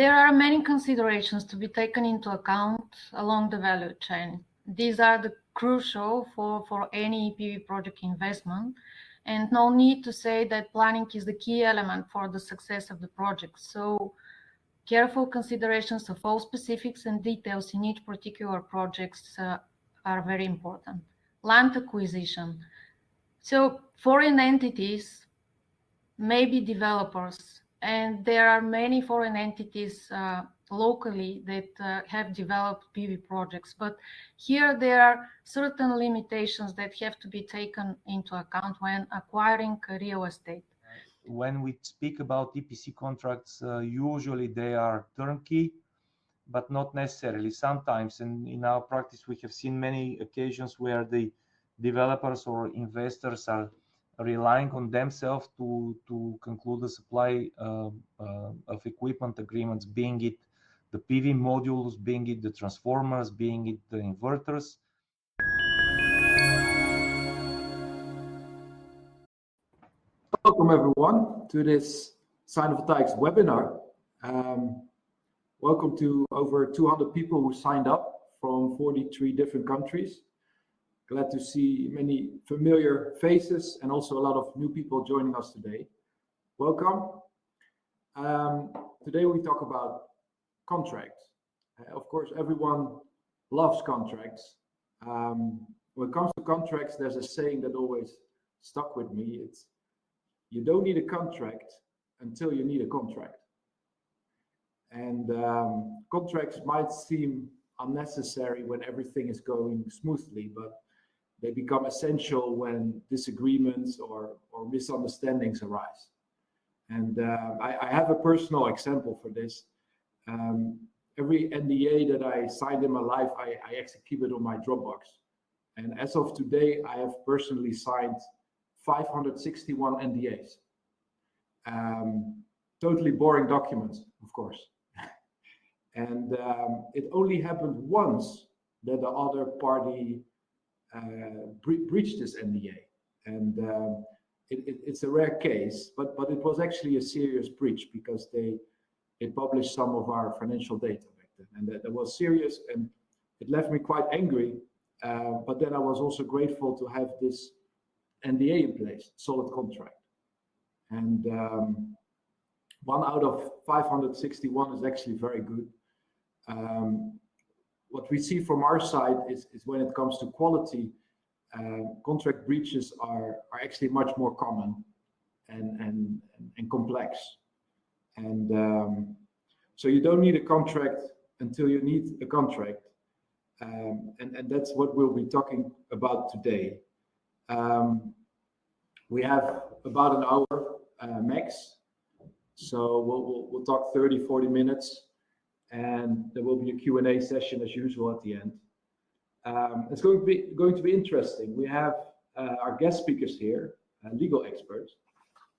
There are many considerations to be taken into account along the value chain. These are the crucial for any PV project investment, and no need to say that planning is the key element for the success of the project. So careful considerations of all specifics and details in each particular projects are very important. Land acquisition. So foreign entities may be developers, and there are many foreign entities locally that have developed PV projects. But here there are certain limitations that have to be taken into account when acquiring real estate. When we speak about EPC contracts, usually they are turnkey, but not necessarily. Sometimes, and in our practice, we have seen many occasions where the developers or investors are relying on themselves to conclude the supply of equipment agreements, being it the PV modules, being it the transformers, being it the inverters. Welcome everyone to this Sinovoltaics webinar. Welcome to over 200 people who signed up from 43 different countries. Glad to see many familiar faces and also a lot of new people joining us today. Welcome. Today we talk about contracts. Of course, everyone loves contracts. When it comes to contracts, there's a saying that always stuck with me. It's, you don't need a contract until you need a contract. And contracts might seem unnecessary when everything is going smoothly, but they become essential when disagreements or misunderstandings arise. And I have a personal example for this. Every NDA that I signed in my life, I actually keep it on my Dropbox. And as of today, I have personally signed 561 NDAs. Totally boring documents, of course. And it only happened once that the other party breached this NDA. And it's a rare case, but it was actually a serious breach because they published some of our financial data back then. And that was serious, and it left me quite angry. But then I was also grateful to have this NDA in place, solid contract. And 1 out of 561 is actually very good. What we see from our side is when it comes to quality, contract breaches are actually much more common and complex. And so you don't need a contract until you need a contract. And that's what we'll be talking about today. We have about an hour max. So we'll talk 30-40 minutes, and there will be a Q&A session as usual at the end. It's going to be interesting. We have our guest speakers here, legal experts.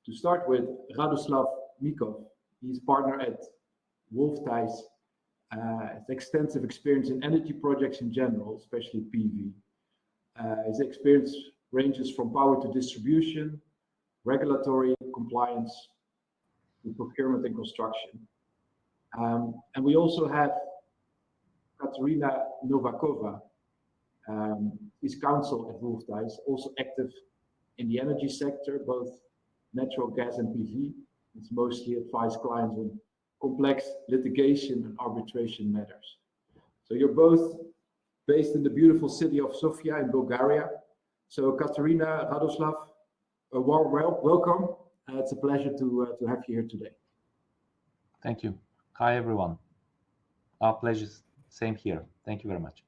To start with, Radoslav Mikov. He's partner at Wolfthijs. Has extensive experience in energy projects in general, especially PV. His experience ranges from power to distribution, regulatory compliance, to procurement and construction. And we also have Katerina Novakova. Is counsel at Wolfthijs, also active in the energy sector, both natural gas and PV. It's mostly advise clients on complex litigation and arbitration matters. So you're both based in the beautiful city of Sofia in Bulgaria. So Katerina, Radoslav, a warm welcome. It's a pleasure to have you here today. Thank you. Hi, everyone. Our pleasure. Same here. Thank you very much.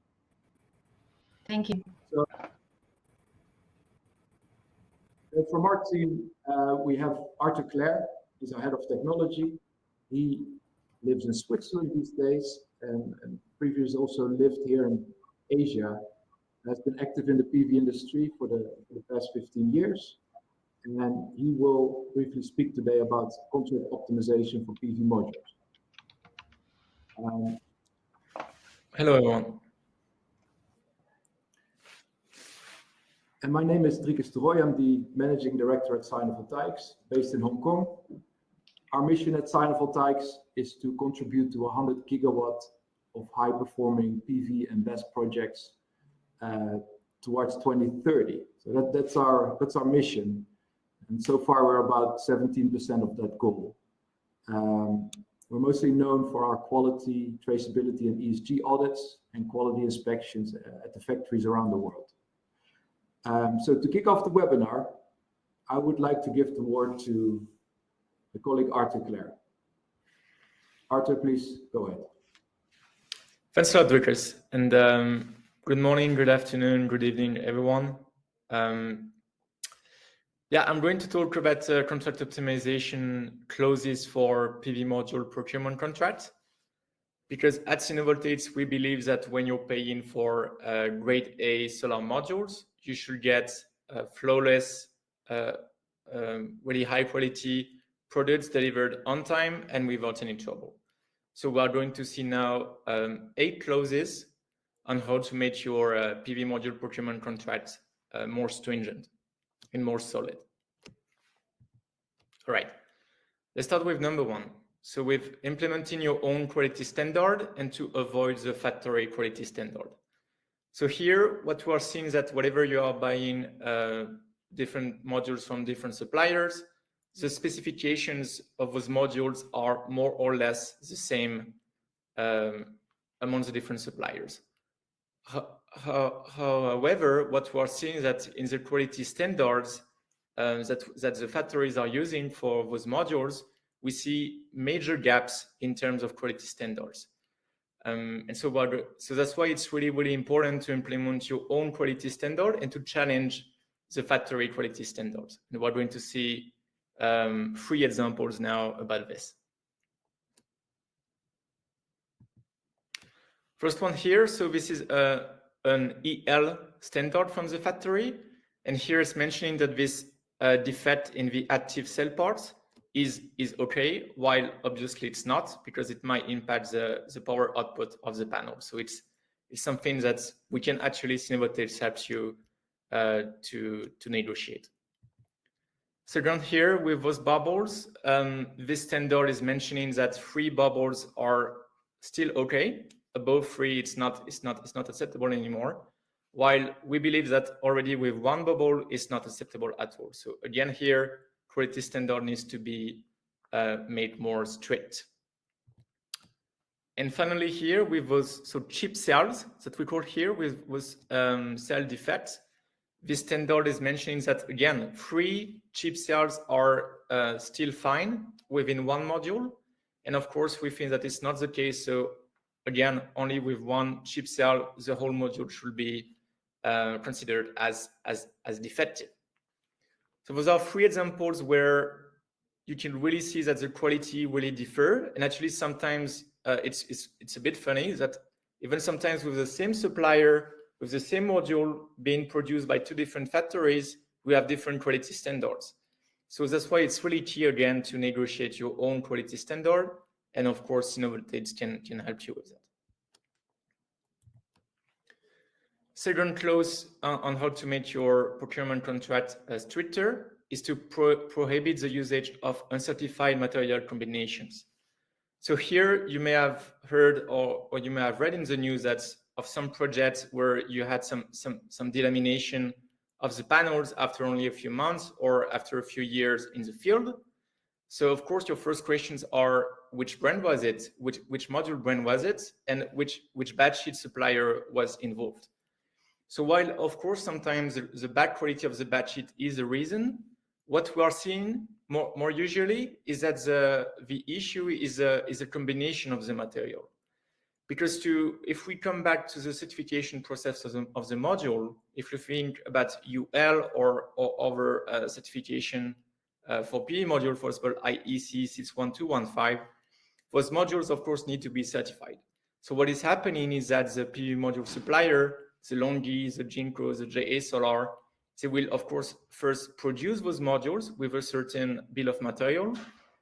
Thank you. So, from our team, we have Arthur Clare. He's our head of technology. He lives in Switzerland these days and previously also lived here in Asia. Has been active in the PV industry for the past 15 years. And he will briefly speak today about contract optimization for PV modules. Hello, everyone. And my name is Driekus de Rooij. I'm the managing director at Sinovoltaics, based in Hong Kong. Our mission at Sinovoltaics is to contribute to 100 gigawatt of high-performing PV and BESS projects towards 2030. So that's our mission, and so far we're about 17% of that goal. We're mostly known for our quality, traceability, and ESG audits and quality inspections at the factories around the world. So to kick off the webinar, I would like to give the word to the colleague Arthur Clare. Arthur, please go ahead. Thanks a lot, Druckers. And good morning, good afternoon, good evening, everyone. Yeah, I'm going to talk about contract optimization clauses for PV module procurement contracts. Because at Sinovoltaics, we believe that when you're paying for grade A solar modules, you should get flawless, really high quality products delivered on time and without any trouble. So we are going to see now 8 clauses on how to make your PV module procurement contract more stringent and more solid. All right, let's start with number 1. So with implementing your own quality standard and to avoid the factory quality standard. So here, what we are seeing is that whatever you are buying different modules from different suppliers, the specifications of those modules are more or less the same among the different suppliers. However, what we are seeing is that in the quality standards that the factories are using for those modules, we see major gaps in terms of quality standards. And so that's why it's really, really important to implement your own quality standard and to challenge the factory quality standards. And we're going to see 3 examples now about this. First one here, so this is an EL standard from the factory. And here it's mentioning that this defect in the active cell parts is okay, while obviously it's not, because it might impact the power output of the panel. So it's something that we can actually, Sinovoltaics helps you to negotiate. Second here, with those bubbles, this standard is mentioning that 3 bubbles are still okay. Above 3, it's not acceptable anymore. While we believe that already with 1 bubble, it's not acceptable at all. So again, here, quality standard needs to be made more strict. And finally here, with those chip cells that we call here with cell defects, this standard is mentioning that again, 3 chip cells are still fine within 1 module. And of course, we think that it's not the case. So again, only with 1 chip cell, the whole module should be considered as defective. So those are 3 examples where you can really see that the quality really differ. And actually sometimes it's a bit funny that even sometimes with the same supplier, with the same module being produced by 2 different factories, we have different quality standards. So that's why it's really key again to negotiate your own quality standard. And of course, Sinovoltaics can help you with that. Second clause on how to make your procurement contract stricter is to prohibit the usage of uncertified material combinations. So here you may have heard or you may have read in the news that of some projects where you had some delamination of the panels after only a few months or after a few years in the field. So of course your first questions are which brand was it, which module brand was it, and which batch sheet supplier was involved. So while of course sometimes the bad quality of the batch sheet is the reason, what we are seeing more usually is that the issue is a combination of the material. Because if we come back to the certification process of the module, if you think about UL or other certification for PV module, for example, IEC 61215, those modules of course need to be certified. So what is happening is that the PV module supplier, the Longi, the Jinko, the JA Solar, they will of course first produce those modules with a certain bill of material,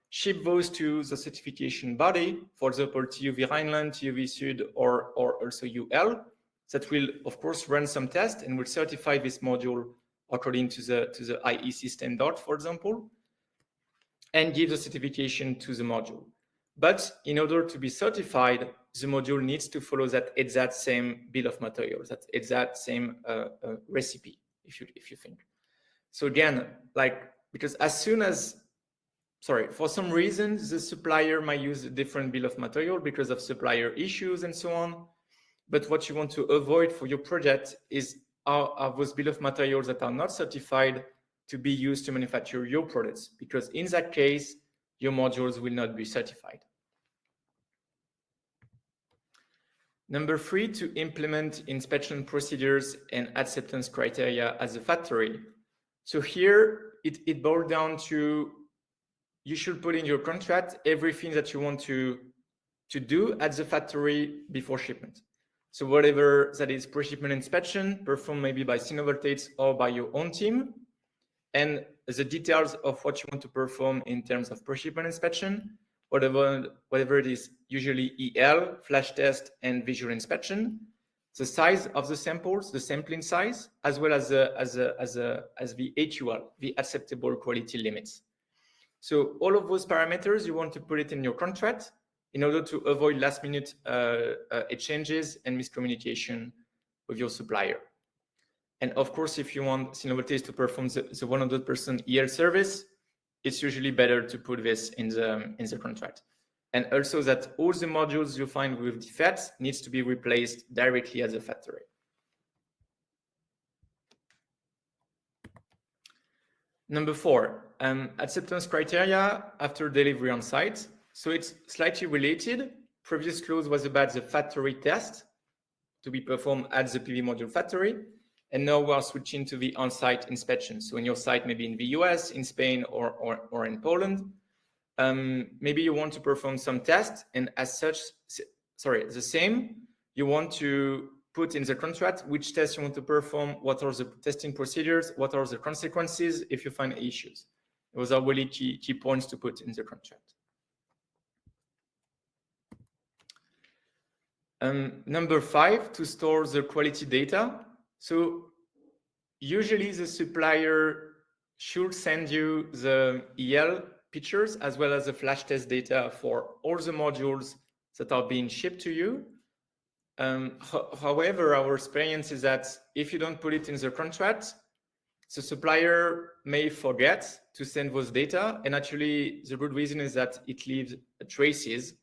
ship those to the certification body, for example, TÜV Rheinland, TÜV Süd, or also UL, that will of course run some tests and will certify this module according to the IEC standard, for example. and give the certification to the module. But in order to be certified, the module needs to follow that exact same bill of materials, that exact same recipe, if you think. So again, because as soon as, for some reason, the supplier might use a different bill of material because of supplier issues and so on. But what you want to avoid for your project is are those bill of materials that are not certified to be used to manufacture your products, because in that case, your modules will not be certified. Number 3, to implement inspection procedures and acceptance criteria at the factory. So here, it boils down to, you should put in your contract everything that you want to do at the factory before shipment. So whatever that is pre-shipment inspection, performed maybe by Sinovoltaics or by your own team, and the details of what you want to perform in terms of pre-shipment inspection, whatever it is, usually EL, flash test, and visual inspection, the size of the samples, the sampling size, as well as the AQL, the acceptable quality limits. So all of those parameters, you want to put it in your contract in order to avoid last-minute exchanges and miscommunication with your supplier. And of course, if you want Sinovoltaics to perform the 100% EL service, it's usually better to put this in the contract. And also that all the modules you find with defects needs to be replaced directly at the factory. Number 4, acceptance criteria after delivery on site. So it's slightly related. Previous clause was about the factory test to be performed at the PV module factory. And now we are switching to the on-site inspection. So in your site, maybe in the US, in Spain, or in Poland, maybe you want to perform some tests, and as such, the same, you want to put in the contract which tests you want to perform, what are the testing procedures, what are the consequences if you find issues. Those are really key points to put in the contract. Number 5, to store the quality data. So usually the supplier should send you the EL pictures as well as the flash test data for all the modules that are being shipped to you. However, our experience is that if you don't put it in the contract, the supplier may forget to send those data. And actually, the good reason is that it leaves traces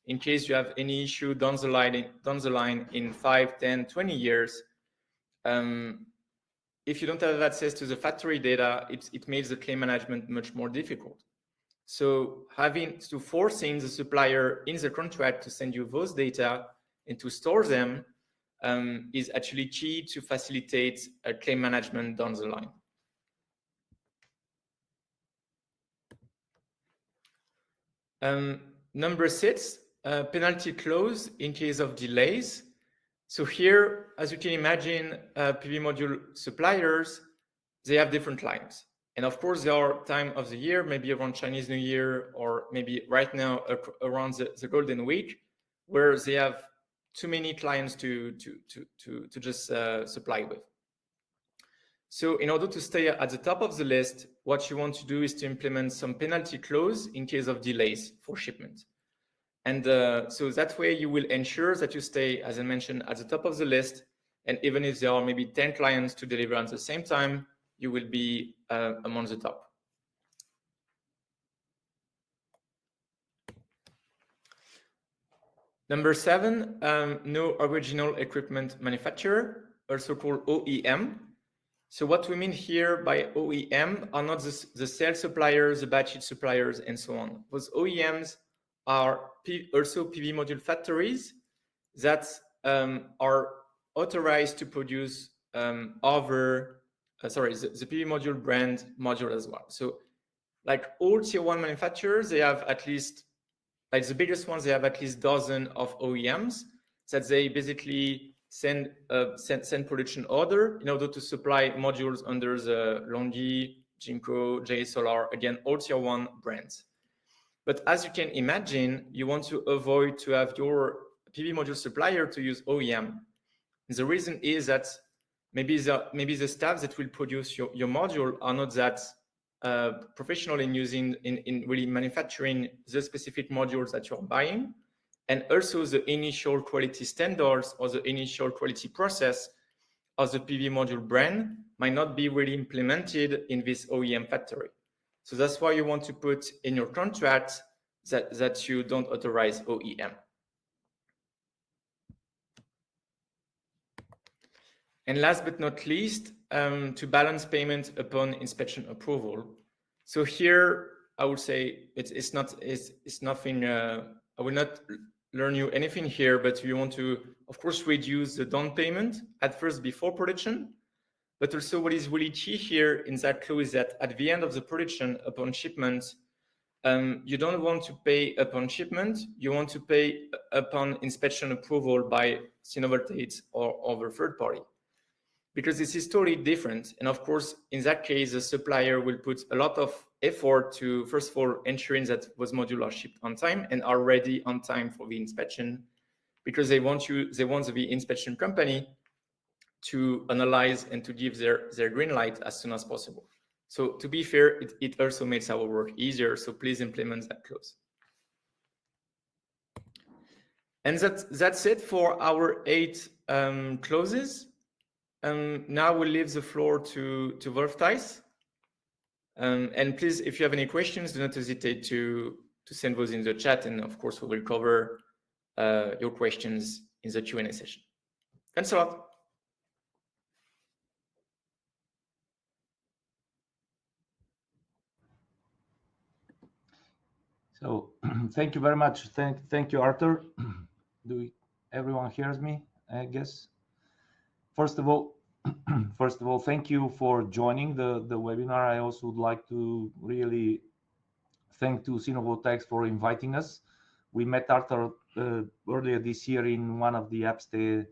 in case you have any issue down the line in 5, 10, 20 years. If you don't have access to the factory data, it makes the claim management much more difficult. So forcing the supplier in the contract to send you those data and to store them is actually key to facilitate a claim management down the line. Number 6, penalty clause in case of delays. So here, as you can imagine, PV module suppliers, they have different clients. And of course, there are time of the year, maybe around Chinese New Year, or maybe right now around the Golden Week, where they have too many clients to just supply with. So in order to stay at the top of the list, what you want to do is to implement some penalty clause in case of delays for shipment. And so that way you will ensure that you stay, as I mentioned, at the top of the list. And even if there are maybe 10 clients to deliver at the same time, you will be among the top. Number 7, no original equipment manufacturer, also called OEM. So what we mean here by OEM are not the sales suppliers, the batch suppliers, and so on. Those OEMs are also PV module factories that are authorized to produce the PV module brand module as well. So like all tier 1 manufacturers, they have at least, like the biggest ones, they have at least dozen of OEMs that they basically send production order in order to supply modules under the Longi, Jinko, JA Solar, again, all tier 1 brands. But as you can imagine, you want to avoid to have your PV module supplier to use OEM. And the reason is that maybe the staff that will produce your module are not that professional in using in really manufacturing the specific modules that you're buying, and also the initial quality standards or the initial quality process of the PV module brand might not be really implemented in this OEM factory. So that's why you want to put in your contract that you don't authorize OEM. And last but not least, to balance payment upon inspection approval. So here, I would say it's nothing. I will not learn you anything here, but you want to, of course, reduce the down payment at first before production. But also, what is really key here in that clause is that at the end of the production, upon shipment, you don't want to pay upon shipment. You want to pay upon inspection approval by Sinovoltaics or other third party, because this is totally different. And of course, in that case, the supplier will put a lot of effort to, first of all, ensuring that those modules are shipped on time and are ready on time for the inspection, because they want the inspection company to analyze and to give their green light as soon as possible. So to be fair, it also makes our work easier. So please implement that clause. And that's it for our 8 clauses. Now we'll leave the floor to Wolf-Thijs. And please, if you have any questions, do not hesitate to send those in the chat. And of course, we will cover your questions in the Q&A session. Thanks a lot. So thank you very much. Thank you, Arthur. Everyone hears me, I guess? First of all, thank you for joining the webinar. I also would like to really thank to Sinovoltaics for inviting us. We met Arthur earlier this year in one of the APSTE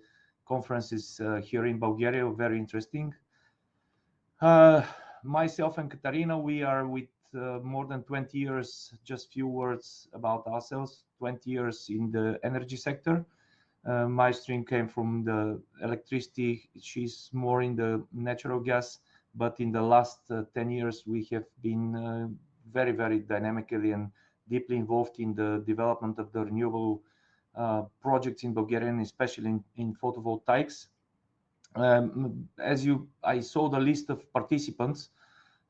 conferences here in Bulgaria. Very interesting. Myself and Katarina, we are with more than 20 years. Just few words about ourselves. 20 years in the energy sector. My stream came from the electricity. She's more in the natural gas. But in the last 10 years, we have been very, very dynamically and deeply involved in the development of the renewable projects in Bulgaria, and especially in photovoltaics. I saw the list of participants,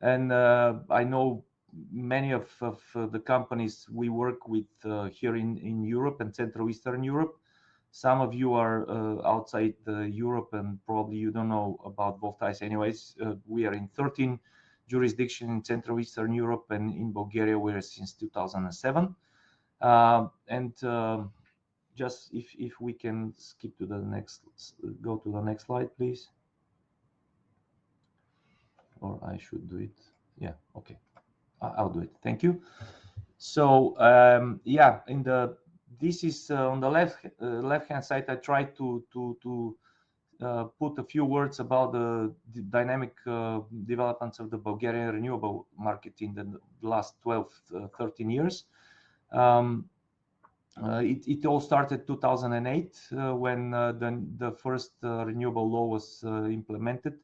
and I know many of the companies we work with here in Europe and Central Eastern Europe. Some of you are outside Europe, and probably you don't know about Wolf-Thijs anyways. We are in 13 jurisdictions in Central Eastern Europe, and in Bulgaria we're since 2007. Just if we can skip to the next, go to the next slide, please. Or I should do it. Yeah, okay. I'll do it. Thank you. So yeah, this is on the left-hand side. I tried to put a few words about the dynamic developments of the Bulgarian renewable market in the last 12-13 years. It all started 2008 when the first renewable law was implemented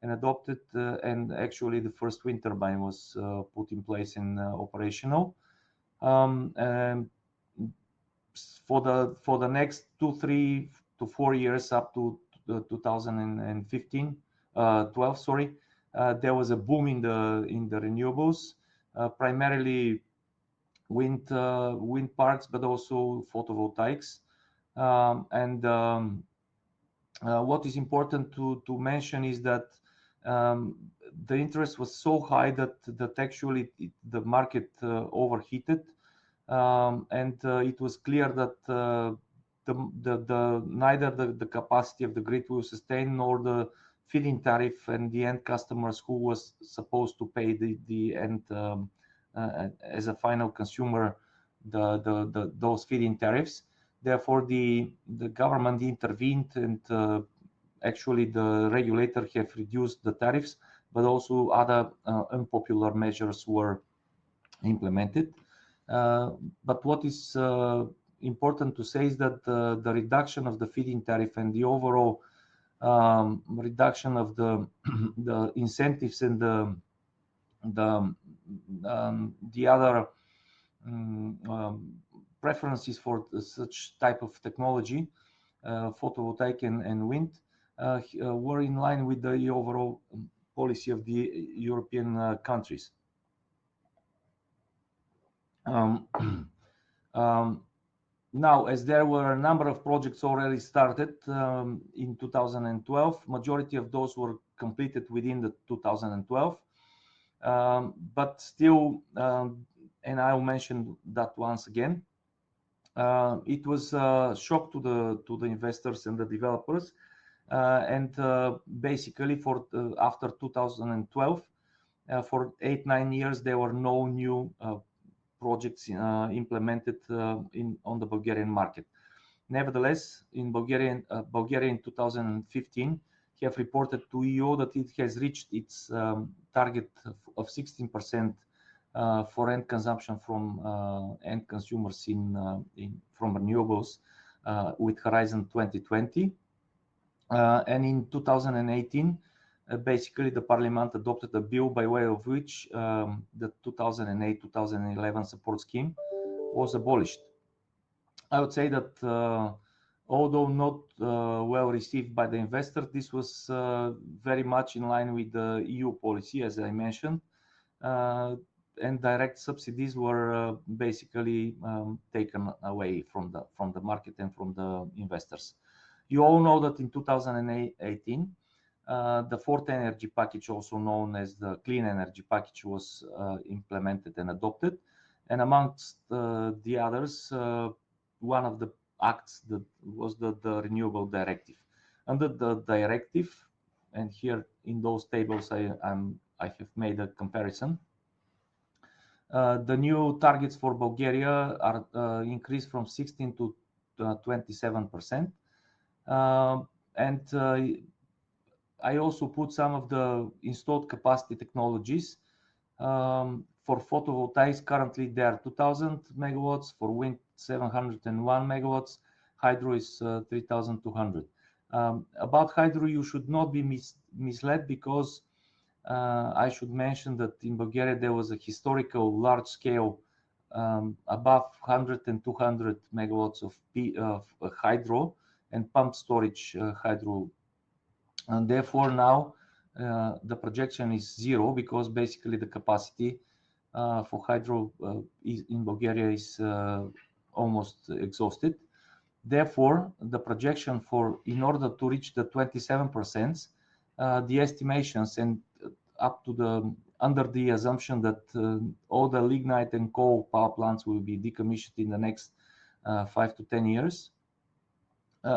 and adopted, and actually the first wind turbine was put in place and operational. And for the next 2, 3 to 4 years up to 2015, 12, sorry, there was a boom in the renewables, primarily wind parks, but also photovoltaics. What is important to mention is that the interest was so high that actually the market overheated, and it was clear that neither the capacity of the grid will sustain, nor the feed-in tariff and the end customers who was supposed to pay the end as a final consumer those feed-in tariffs. Therefore, the government intervened, and actually the regulator have reduced the tariffs, but also other unpopular measures were implemented. But what is important to say is that the reduction of the feed-in tariff and the overall reduction of the incentives and the the other preferences for such type of technology, photovoltaic and wind, were in line with the overall policy of the European countries. Now, as there were a number of projects already started in 2012, majority of those were completed within the 2012. But still, and I'll mention that once again, it was a shock to the investors and the developers, and basically for after 2012, for 8-9 years there were no new projects implemented on the Bulgarian market. Nevertheless, in Bulgaria in 2015 have reported to EU that it has reached its target of 16% for end consumption from end consumers from renewables with Horizon 2020. And in 2018, basically the Parliament adopted a bill by way of which the 2008-2011 support scheme was abolished. I would say that although not well received by the investor, this was very much in line with the EU policy, as I mentioned, and direct subsidies were basically taken away from the market and from the investors. You all know that in 2018, the fourth energy package, also known as the clean energy package, was implemented and adopted, and amongst the others, one of the acts that was the Renewable Directive. Under the directive, and here in those tables I have made a comparison. The new targets for Bulgaria are increased from 16 to 27%, and I also put some of the installed capacity technologies. For photovoltaics, currently there are 2,000 megawatts. For wind, 701 megawatts. Hydro is 3,200. About hydro, you should not be misled, because I should mention that in Bulgaria there was a historical large scale above 100 and 200 megawatts of hydro and pumped storage hydro, and therefore now the projection is 0, because basically the capacity for hydro in Bulgaria is almost exhausted. Therefore, the projection in order to reach the 27%, the estimations and up to under the assumption that all the lignite and coal power plants will be decommissioned in the next 5 to 10 years,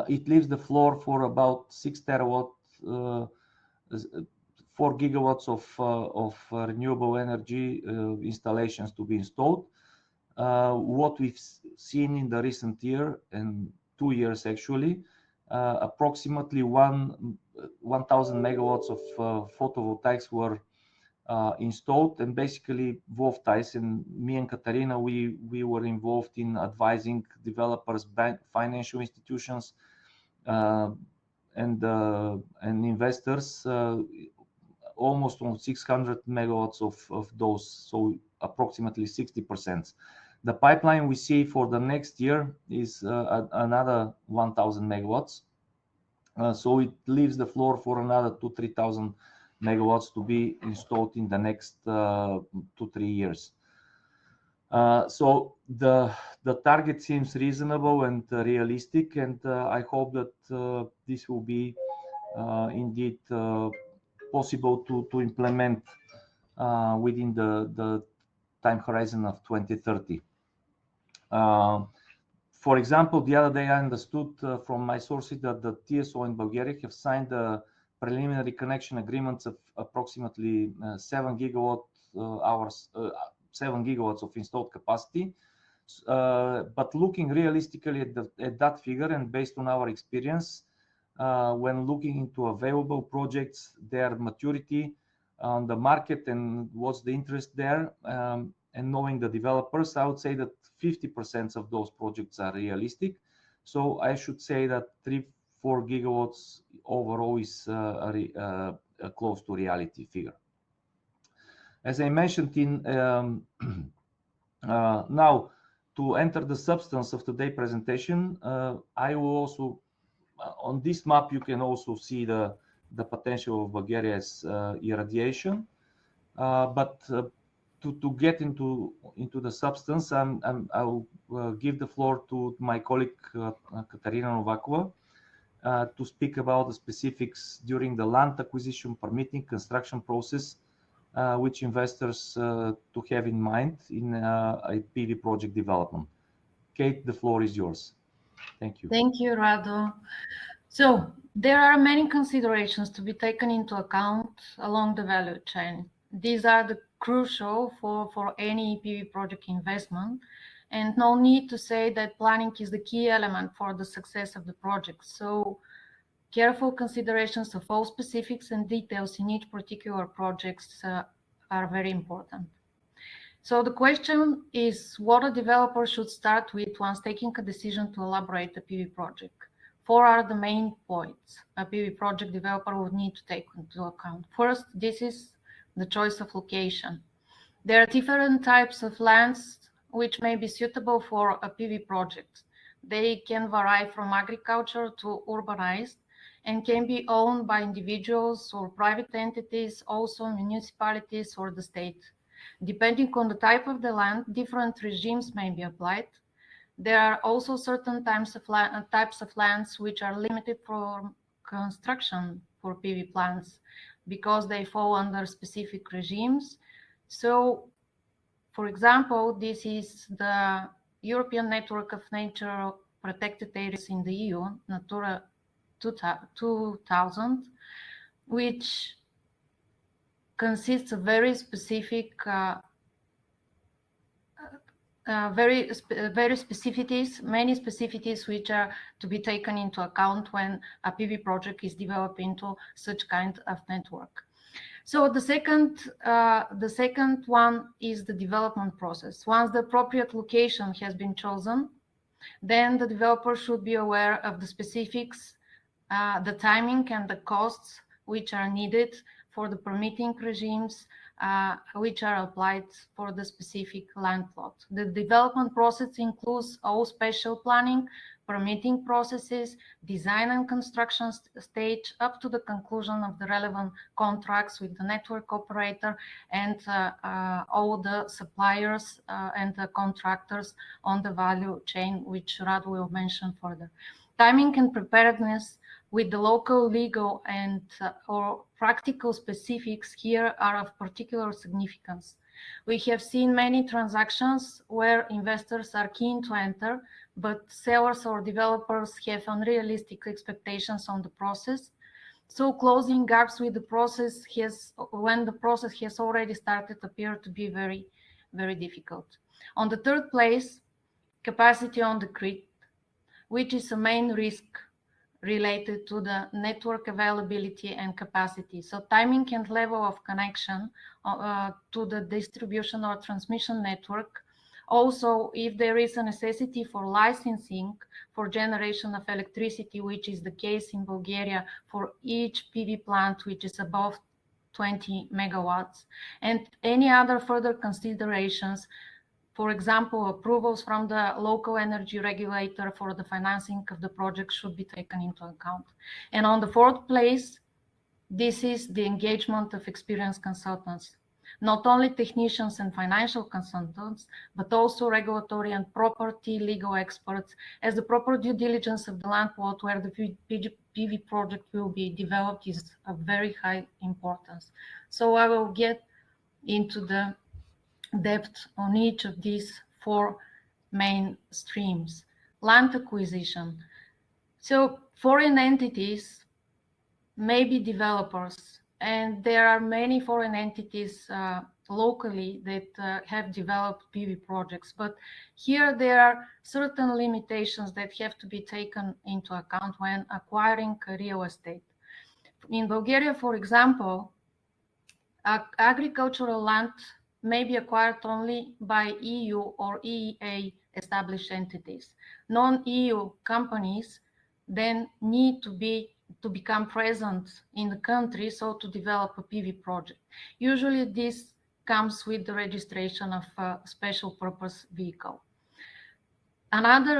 it leaves the floor for about 4 gigawatts of renewable energy installations to be installed. What we've seen in the recent year and 2 years actually, approximately 1,000 megawatts of photovoltaics were installed, and basically both Thijs and me and Katarina, we were involved in advising developers, financial institutions, and investors, almost on 600 megawatts of those, so approximately 60%. The pipeline we see for the next year is another 1,000 megawatts. So it leaves the floor for another 2,000-3,000 megawatts to be installed in the next 2-3 years. So the target seems reasonable and realistic, and I hope that this will be indeed possible to implement within the time horizon of 2030. For example, the other day I understood from my sources that the TSO in Bulgaria have signed a preliminary connection agreements of approximately 7 gigawatts of installed capacity. But looking realistically at that figure, and based on our experience, when looking into available projects, their maturity on the market and what's the interest there, and knowing the developers, I would say that 50% of those projects are realistic. So I should say that 3-4 gigawatts overall is close to reality figure. As I mentioned in now, to enter the substance of today's presentation, I will also, on this map, you can also see the potential of Bulgaria's irradiation. But to get into the substance, I'll give the floor to my colleague Katarina Novakova to speak about the specifics during the land acquisition, permitting, construction process, which investors to have in mind in a PV project development. Kate, the floor is yours. Thank you. Thank you, Radu. So there are many considerations to be taken into account along the value chain. These are the crucial for any PV project investment, and no need to say that planning is the key element for the success of the project. So careful considerations of all specifics and details in each particular projects are very important. So the question is what a developer should start with once taking a decision to elaborate a PV project. 4 are the main points a PV project developer would need to take into account. First, this is the choice of location. There are different types of lands which may be suitable for a PV project. They can vary from agriculture to urbanized and can be owned by individuals or private entities, also municipalities or the state. Depending on the type of the land, different regimes may be applied. There are also certain types of lands which are limited for construction for PV plants because they fall under specific regimes. So, for example, this is the European Network of Nature Protected Areas in the EU, Natura 2000, which consists of very specific many specificities which are to be taken into account when a PV project is developed into such kind of network. So the second one is the development process. Once the appropriate location has been chosen, then the developer should be aware of the specifics, the timing and the costs which are needed for the permitting regimes which are applied for the specific land plot. The development process includes all special planning, permitting processes, design and construction stage up to the conclusion of the relevant contracts with the network operator and all the suppliers and the contractors on the value chain, which Rad will mention further. Timing and preparedness with the local legal and or practical specifics here are of particular significance. We have seen many transactions where investors are keen to enter, but sellers or developers have unrealistic expectations on the process. So closing gaps with the process when the process has already started appear to be very, very difficult. On the third place, capacity on the grid, which is a main risk related to the network availability and capacity. So timing and level of connection to the distribution or transmission network. Also, if there is a necessity for licensing for generation of electricity, which is the case in Bulgaria for each PV plant which is above 20 megawatts, and any other further considerations. For example, approvals from the local energy regulator for the financing of the project should be taken into account. And on the fourth place, this is the engagement of experienced consultants, not only technicians and financial consultants, but also regulatory and property legal experts, as the proper due diligence of the land plot where the PV project will be developed is of very high importance. So I will get into the depth on each of these 4 main streams. Land acquisition. So foreign entities may be developers, and there are many foreign entities locally that have developed PV projects, but here there are certain limitations that have to be taken into account when acquiring real estate. In Bulgaria, for example, agricultural land may be acquired only by EU or EEA established entities. Non-EU companies then need to become present in the country, so to develop a PV project. Usually these comes with the registration of a special purpose vehicle. Another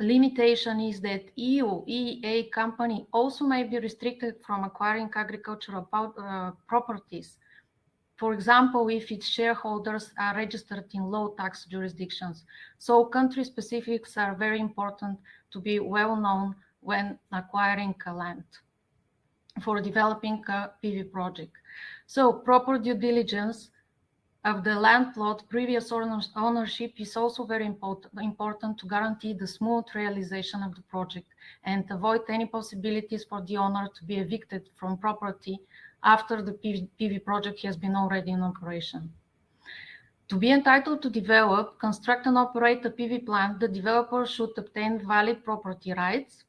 limitation is that EU EEA company also may be restricted from acquiring agricultural properties. For example, if its shareholders are registered in low tax jurisdictions. So country specifics are very important to be well known when acquiring a land for developing a PV project. So proper due diligence of the land plot, previous ownership is also very important to guarantee the smooth realization of the project and avoid any possibilities for the owner to be evicted from property after the PV project has been already in operation. To be entitled to develop, construct and operate a PV plant, the developer should obtain valid property rights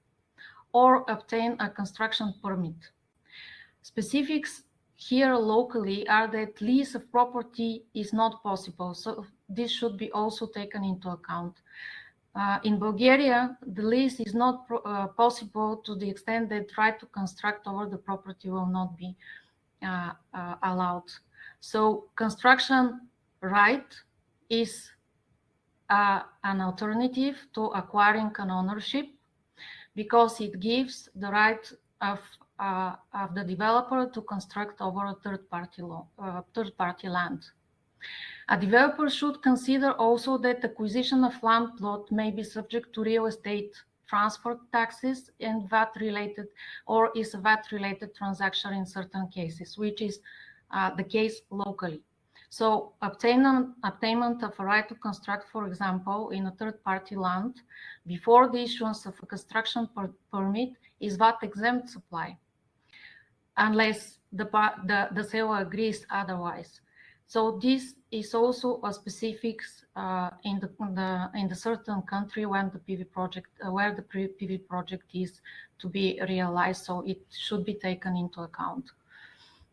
or obtain a construction permit. Specifics here locally are that lease of property is not possible, so this should be also taken into account. In Bulgaria, the lease is not possible to the extent that right to construct over the property will not be allowed. So construction right is an alternative to acquiring an ownership because it gives the right of the developer to construct over a third-party land. A developer should consider also that acquisition of land plot may be subject to real estate transfer taxes and VAT-related, or is a VAT-related transaction in certain cases, which is the case locally. So obtainment of a right to construct, for example, in a third-party land before the issuance of a construction permit is VAT-exempt supply, unless the seller agrees otherwise. So this is also a specifics in the certain country when the PV project, where the PV project is to be realized. So it should be taken into account.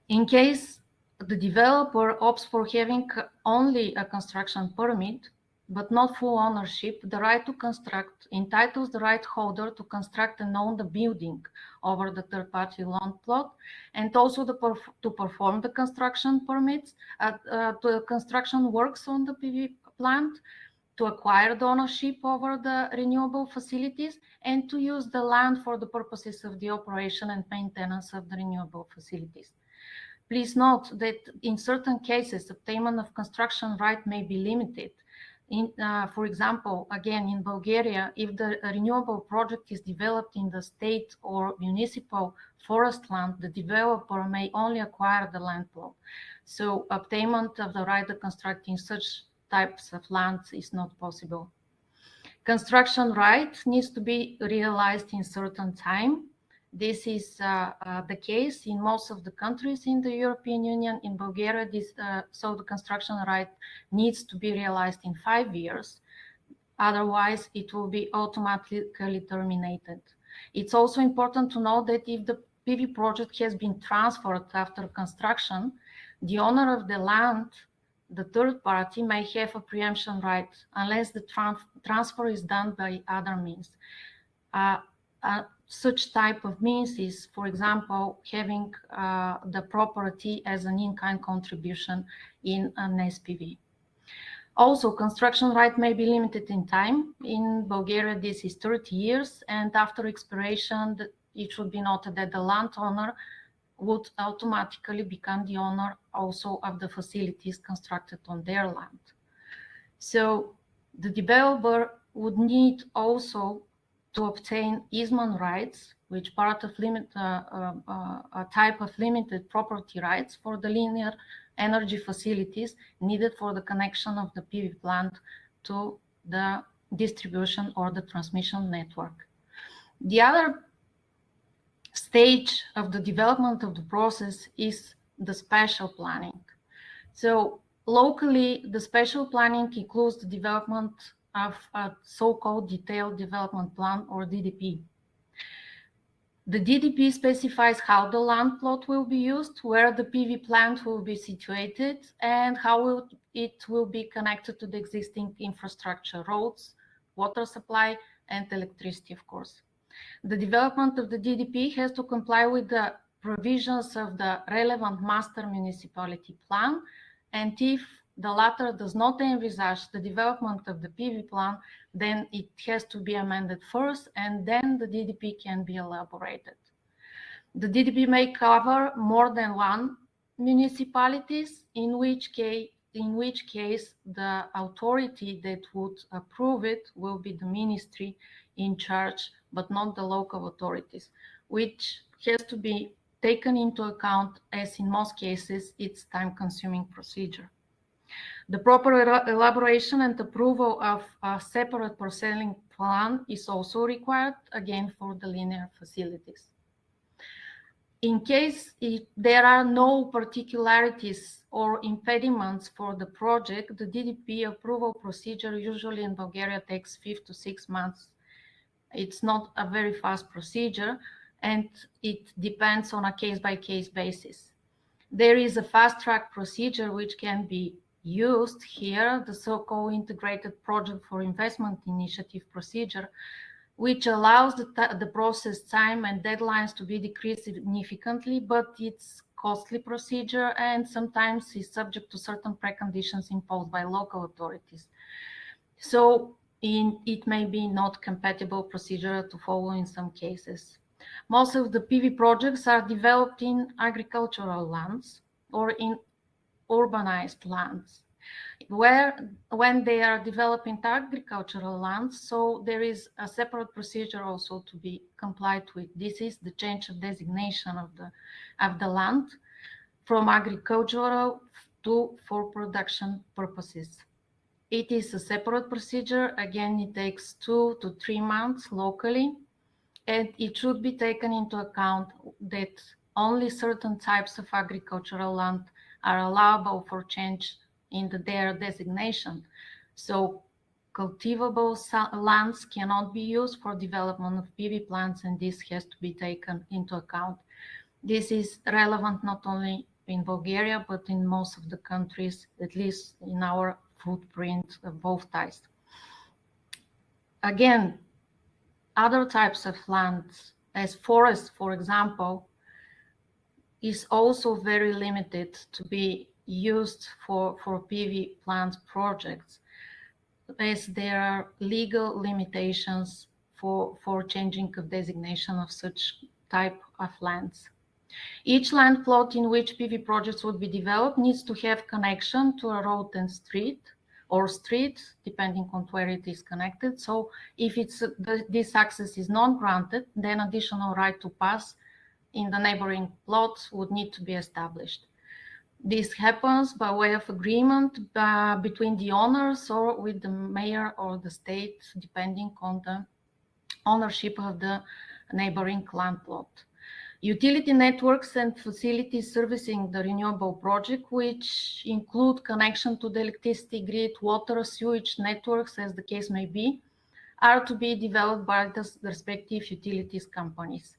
In case the developer opts for having only a construction permit, but not full ownership, the right to construct entitles the right holder to construct and own the building over the third-party land plot, and also to perform the construction permits, to construction works on the PV plant, to acquire the ownership over the renewable facilities, and to use the land for the purposes of the operation and maintenance of the renewable facilities. Please note that in certain cases, obtainment of construction right may be limited. For example, again, in Bulgaria, if the renewable project is developed in the state or municipal forest land, the developer may only acquire the land plot. So obtainment of the right to construct in such types of lands is not possible. Construction right needs to be realized in certain time. This is the case in most of the countries in the European Union. In Bulgaria, so the construction right needs to be realized in 5 years. Otherwise, it will be automatically terminated. It's also important to know that if the PV project has been transferred after construction, the owner of the land, the third party, may have a preemption right unless the transfer is done by other means. Such type of means is, for example, having the property as an in-kind contribution in an SPV. Also, construction right may be limited in time. In Bulgaria, this is 30 years, and after expiration, it should be noted that the landowner would automatically become the owner also of the facilities constructed on their land. So the developer would need also to obtain easement rights, which part of a type of limited property rights for the linear energy facilities needed for the connection of the PV plant to the distribution or the transmission network. The other stage of the development of the process is the spatial planning. So locally, the spatial planning includes the development of a so-called detailed development plan, or DDP. The DDP specifies how the land plot will be used, where the PV plant will be situated, and how it will be connected to the existing infrastructure, roads, water supply, and electricity, of course. The development of the DDP has to comply with the provisions of the relevant master municipality plan, and if the latter does not envisage the development of the PV plan, then it has to be amended first, and then the DDP can be elaborated. The DDP may cover more than one municipalities, in which case the authority that would approve it will be the ministry in charge, but not the local authorities, which has to be taken into account, as in most cases it's time-consuming procedure. The proper elaboration and approval of a separate parcelling plan is also required, again for the linear facilities. In case there are no particularities or impediments for the project, the DDP approval procedure usually in Bulgaria takes 5 to 6 months. It's not a very fast procedure, and it depends on a case-by-case basis. There is a fast-track procedure which can be used here, the so-called Integrated Project for Investment Initiative procedure, which allows the process time and deadlines to be decreased significantly, but it's costly procedure and sometimes is subject to certain preconditions imposed by local authorities. So it may be not compatible procedure to follow in some cases. Most of the PV projects are developed in agricultural lands or in urbanized lands, where when they are developing agricultural lands, so there is a separate procedure also to be complied with. This is the change of designation of the land from agricultural to for production purposes. It is a separate procedure. Again, it takes 2 to 3 months locally, and it should be taken into account that only certain types of agricultural land are allowable for change in their designation. So cultivable lands cannot be used for development of PV plants, and this has to be taken into account. This is relevant not only in Bulgaria, but in most of the countries, at least in our footprint of both types. Again, other types of lands, as forests, for example, is also very limited to be used for PV plant projects, as there are legal limitations for changing of designation of such type of lands. Each land plot in which PV projects would be developed needs to have connection to a road and street, or street, depending on where it is connected. So if this access is not granted, then additional right to pass in the neighboring plots would need to be established. This happens by way of agreement between the owners or with the mayor or the state, depending on the ownership of the neighboring land plot. Utility networks and facilities servicing the renewable project, which include connection to the electricity grid, water, sewage networks, as the case may be, are to be developed by the respective utilities companies.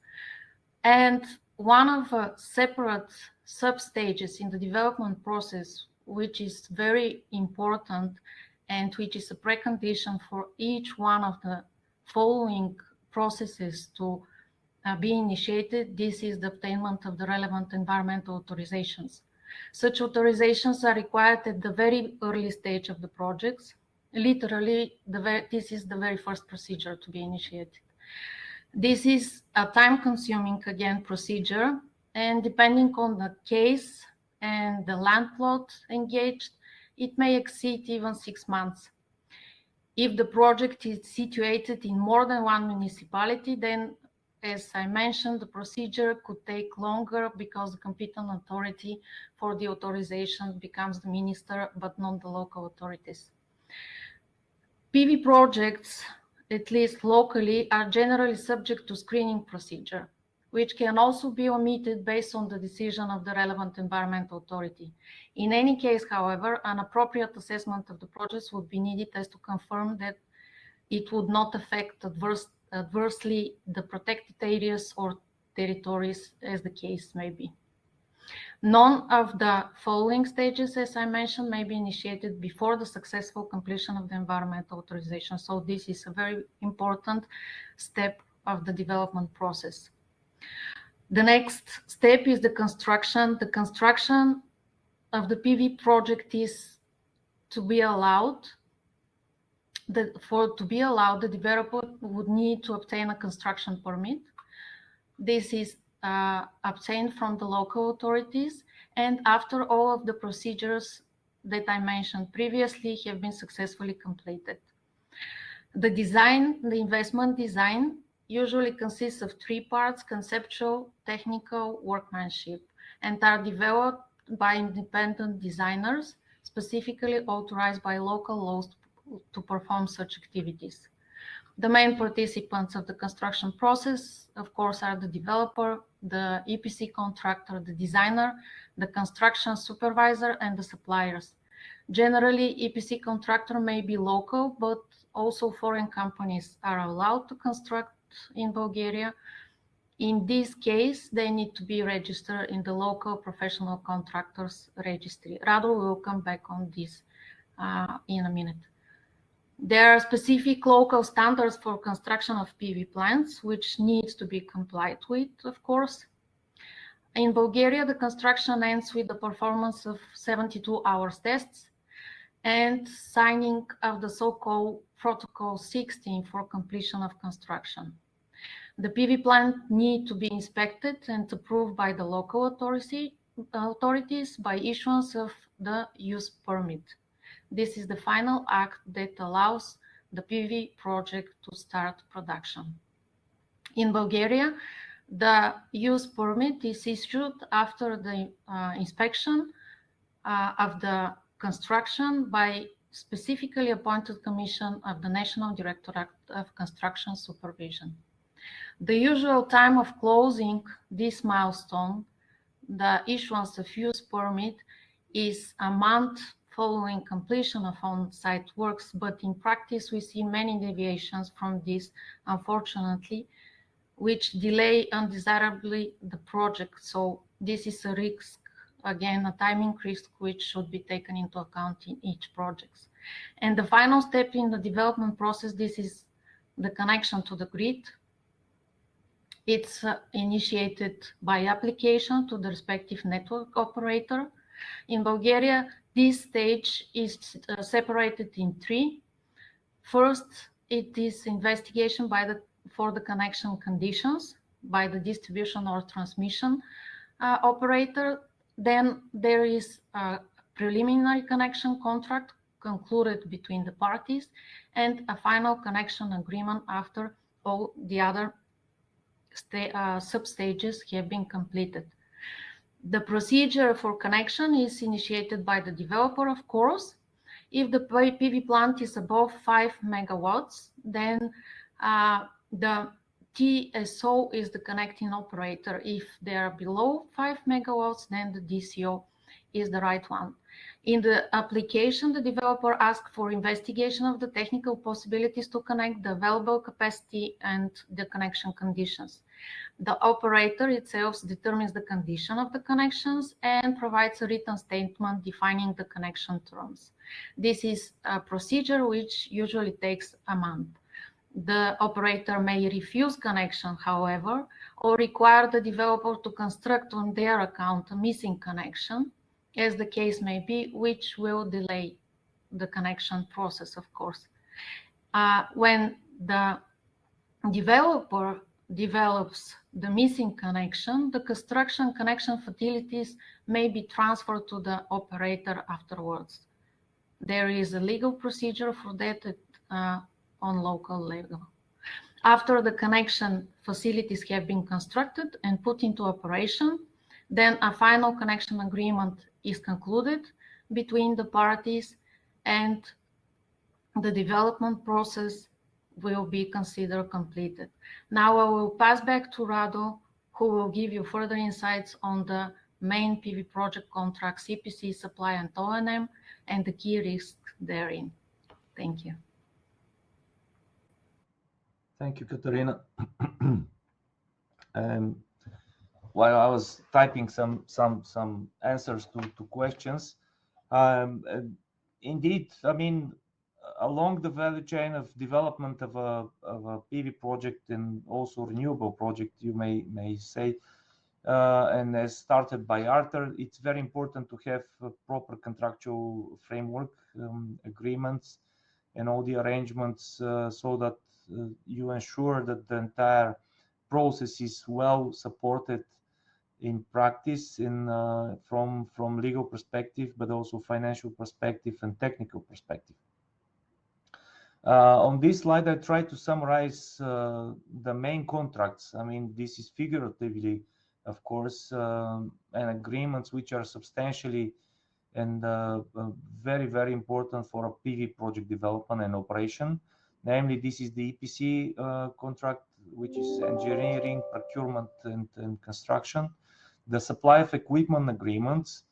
And one of the separate sub-stages in the development process, which is very important and which is a precondition for each one of the following processes to be initiated, this is the obtainment of the relevant environmental authorizations. Such authorizations are required at the very early stage of the projects. Literally, this is the very first procedure to be initiated. This is a time-consuming, again, procedure, and depending on the case and the land plot engaged, it may exceed even 6 months. If the project is situated in more than one municipality, then, as I mentioned, the procedure could take longer because the competent authority for the authorization becomes the minister, but not the local authorities. PV projects, at least locally, are generally subject to screening procedure, which can also be omitted based on the decision of the relevant environmental authority. In any case, however, an appropriate assessment of the projects would be needed as to confirm that it would not affect adversely the protected areas or territories, as the case may be. None of the following stages, as I mentioned, may be initiated before the successful completion of the environmental authorization. So this is a very important step of the development process. The next step is the construction. The construction of the PV project is to be allowed. To be allowed, the developer would need to obtain a construction permit. This is obtained from the local authorities, and after all of the procedures that I mentioned previously have been successfully completed. The investment design usually consists of three parts: conceptual, technical, workmanship, and are developed by independent designers, specifically authorized by local laws to perform such activities. The main participants of the construction process, of course, are the developer, the EPC contractor, the designer, the construction supervisor, and the suppliers. Generally, EPC contractor may be local, but also foreign companies are allowed to construct in Bulgaria. In this case, they need to be registered in the local professional contractors registry. Rado will come back on this in a minute. There are specific local standards for construction of PV plants, which needs to be complied with, of course. In Bulgaria, the construction ends with the performance of 72 hours tests and signing of the so-called Protocol 16 for completion of construction. The PV plant need to be inspected and approved by the local authorities by issuance of the use permit. This is the final act that allows the PV project to start production. In Bulgaria, the use permit is issued after the inspection of the construction by specifically appointed commission of the National Directorate of Construction Supervision. The usual time of closing this milestone, the issuance of use permit, is a month following completion of on-site works, but in practice we see many deviations from this, unfortunately, which delay undesirably the project. So this is a risk, again, a timing risk, which should be taken into account in each project. And the final step in the development process, this is the connection to the grid. It's initiated by application to the respective network operator. In Bulgaria, this stage is separated in three. First, it is investigation for the connection conditions by the distribution or transmission operator. Then there is a preliminary connection contract concluded between the parties and a final connection agreement after all the other sub-stages have been completed. The procedure for connection is initiated by the developer, of course. If the PV plant is above 5 megawatts, then the TSO is the connecting operator. If they are below 5 megawatts, then the DCO is the right one. In the application, the developer asks for investigation of the technical possibilities to connect, the available capacity, and the connection conditions. The operator itself determines the condition of the connections and provides a written statement defining the connection terms. This is a procedure which usually takes a month. The operator may refuse connection, however, or require the developer to construct on their account a missing connection, as the case may be, which will delay the connection process, of course. When the developer develops the missing connection, the construction connection facilities may be transferred to the operator afterwards. There is a legal procedure for that on local level. After the connection facilities have been constructed and put into operation, then a final connection agreement is concluded between the parties and the development process will be considered completed. Now I will pass back to Rado, who will give you further insights on the main PV project contracts, EPC, supply and O&M, and the key risks therein. Thank you. Thank you, Katarina. While I was typing some answers to questions, indeed, I mean, along the value chain of development of a PV project and also renewable project, you may say, and as started by Arthur, it's very important to have proper contractual framework agreements and all the arrangements so that you ensure that the entire process is well supported in practice from legal perspective, but also financial perspective and technical perspective. On this slide, I try to summarize the main contracts. I mean, this is figuratively, of course, and agreements which are substantially and very, very important for a PV project development and operation. Namely, this is the EPC contract, which is engineering, procurement, and construction, the supply of equipment agreements,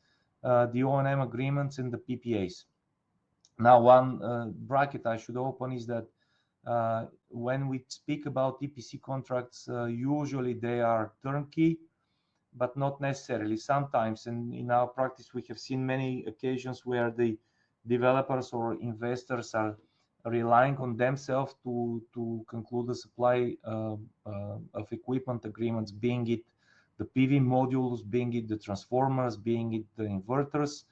the O&M agreements, and the PPAs. Now, one bracket I should open is that when we speak about EPC contracts, usually they are turnkey, but not necessarily. Sometimes, and in our practice, we have seen many occasions where the developers or investors are relying on themselves to conclude the supply of equipment agreements, being it the PV modules, being it the transformers, being it the inverters.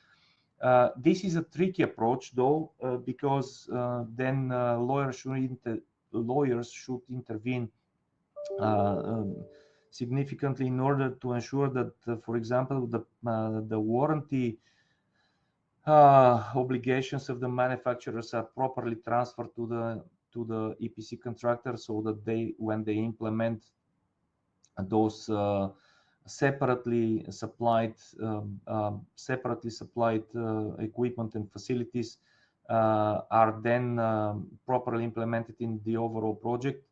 This is a tricky approach, though, because then lawyers should intervene significantly in order to ensure that, for example, the warranty obligations of the manufacturers are properly transferred to the EPC contractor, so that when they implement those separately supplied equipment and facilities are then properly implemented in the overall project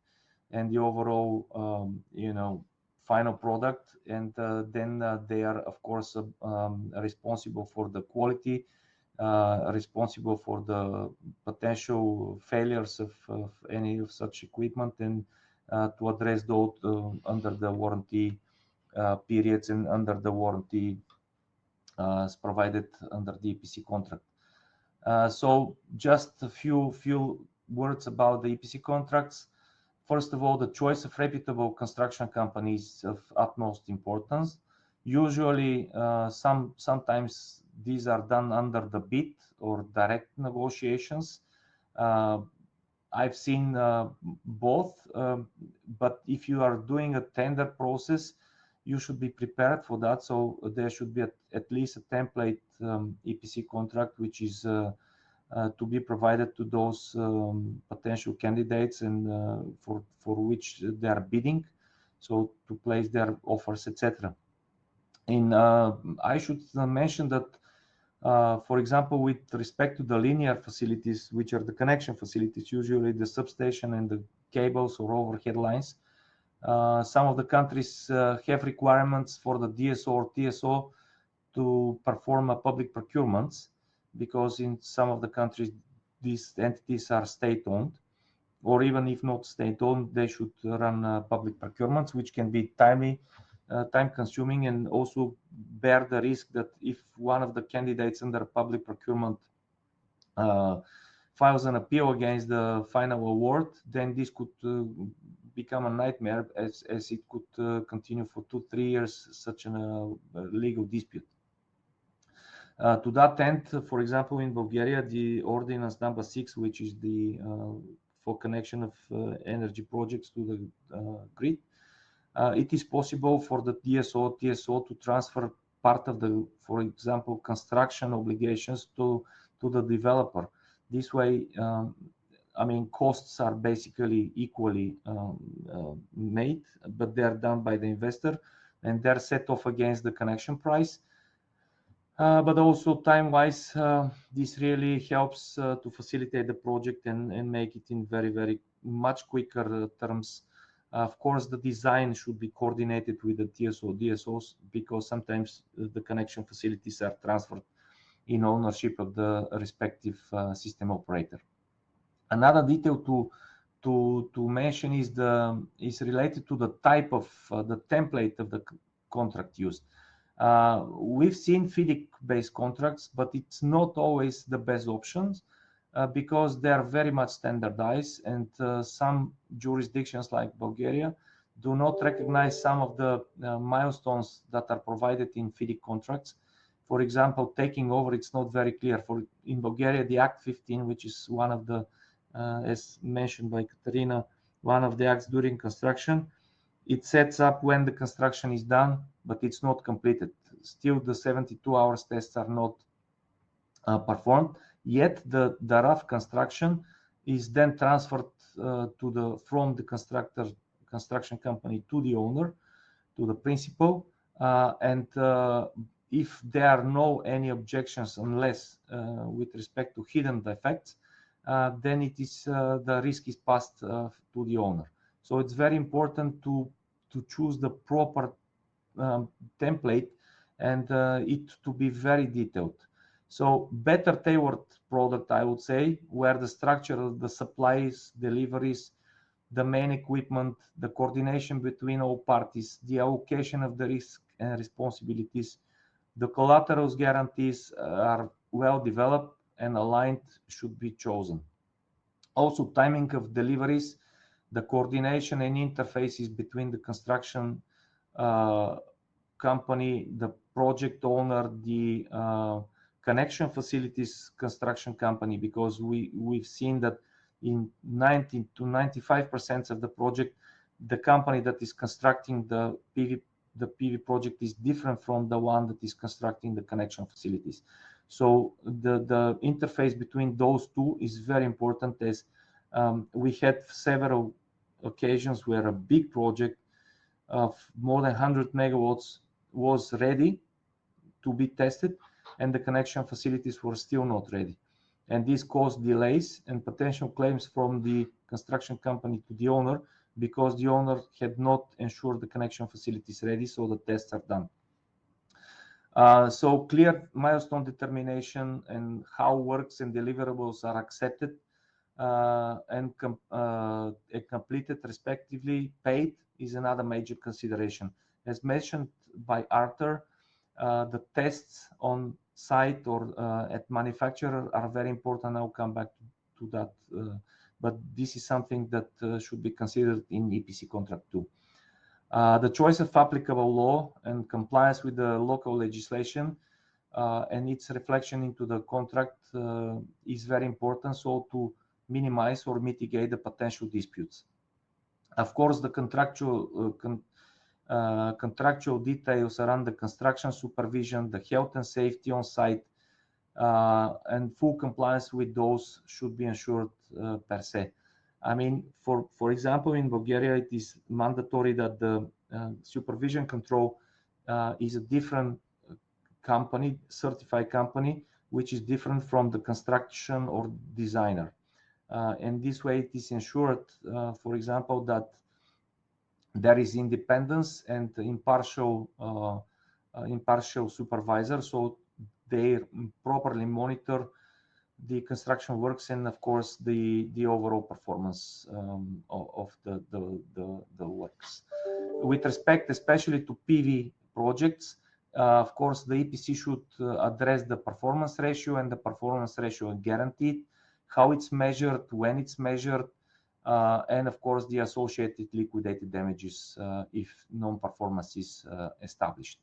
and the overall final product, and then they are, of course, responsible for the quality, responsible for the potential failures of any of such equipment, and to address those under the warranty periods and under the warranty provided under the EPC contract. So just a few words about the EPC contracts. First of all, the choice of reputable construction companies of utmost importance. Usually, sometimes these are done under the bid or direct negotiations. I've seen both, but if you are doing a tender process, you should be prepared for that. So there should be at least a template EPC contract, which is to be provided to those potential candidates and for which they are bidding, so to place their offers, etc. And I should mention that, for example, with respect to the linear facilities, which are the connection facilities, usually the substation and the cables or overhead lines, some of the countries have requirements for the DSO or TSO to perform public procurements, because in some of the countries these entities are state-owned, or even if not state-owned, they should run public procurements, which can be time-consuming, and also bear the risk that if one of the candidates under public procurement files an appeal against the final award, then this could become a nightmare, as it could continue for 2-3 years, such a legal dispute. To that end, for example, in Bulgaria, the ordinance number 6, which is the for connection of energy projects to the grid, it is possible for the DSO, TSO to transfer part of the, for example, construction obligations to the developer. This way, I mean, costs are basically equally made, but they are done by the investor, and they're set off against the connection price. But also time-wise, this really helps to facilitate the project and make it in very, very much quicker terms. Of course, the design should be coordinated with the TSO, DSOs, because sometimes the connection facilities are transferred in ownership of the respective system operator. Another detail to mention is related to the type of the template of the contract used. We've seen FIDIC-based contracts, but it's not always the best options because they are very much standardized, and some jurisdictions like Bulgaria, do not recognize some of the milestones that are provided in FIDIC contracts. For example, taking over, it's not very clear. In Bulgaria, the Act 15, which is one of the, as mentioned by Katarina, one of the acts during construction, it sets up when the construction is done, but it's not completed. Still, the 72 hours tests are not performed. Yet the rough construction is then transferred from the construction company to the owner, to the principal, and if there are no any objections, unless with respect to hidden defects, then it is the risk is passed to the owner. So it's very important to choose the proper template and it to be very detailed. So better tailored product, I would say, where the structure of the supplies, deliveries, the main equipment, the coordination between all parties, the allocation of the risk and responsibilities, the collaterals guarantees are well developed and aligned should be chosen. Also, timing of deliveries, the coordination and interfaces between the construction company, the project owner, the connection facilities construction company, because we've seen that in 90 to 95% of the project, the company that is constructing the PV project is different from the one that is constructing the connection facilities. So the interface between those two is very important, as we had several occasions where a big project of more than 100 megawatts was ready to be tested and the connection facilities were still not ready. And this caused delays and potential claims from the construction company to the owner, because the owner had not ensured the connection facilities ready, so the tests are done. So clear milestone determination and how works and deliverables are accepted and completed respectively, paid, is another major consideration. As mentioned by Arthur, the tests on site or at manufacturer are very important. I'll come back to that, but this is something that should be considered in EPC contract too. The choice of applicable law and compliance with the local legislation and its reflection into the contract is very important, so to minimize or mitigate the potential disputes. Of course, the contractual details around the construction supervision, the health and safety on site, and full compliance with those should be ensured per se. I mean, for example, in Bulgaria, it is mandatory that the supervision control is a different company, certified company, which is different from the construction or designer. And this way it is ensured, for example, that there is independence and impartial supervisor, so they properly monitor the construction works and, of course, the overall performance of the works. With respect, especially to PV projects, of course, the EPC should address the performance ratio and the performance ratio guaranteed, how it's measured, when it's measured, and of course the associated liquidated damages if non-performance is established.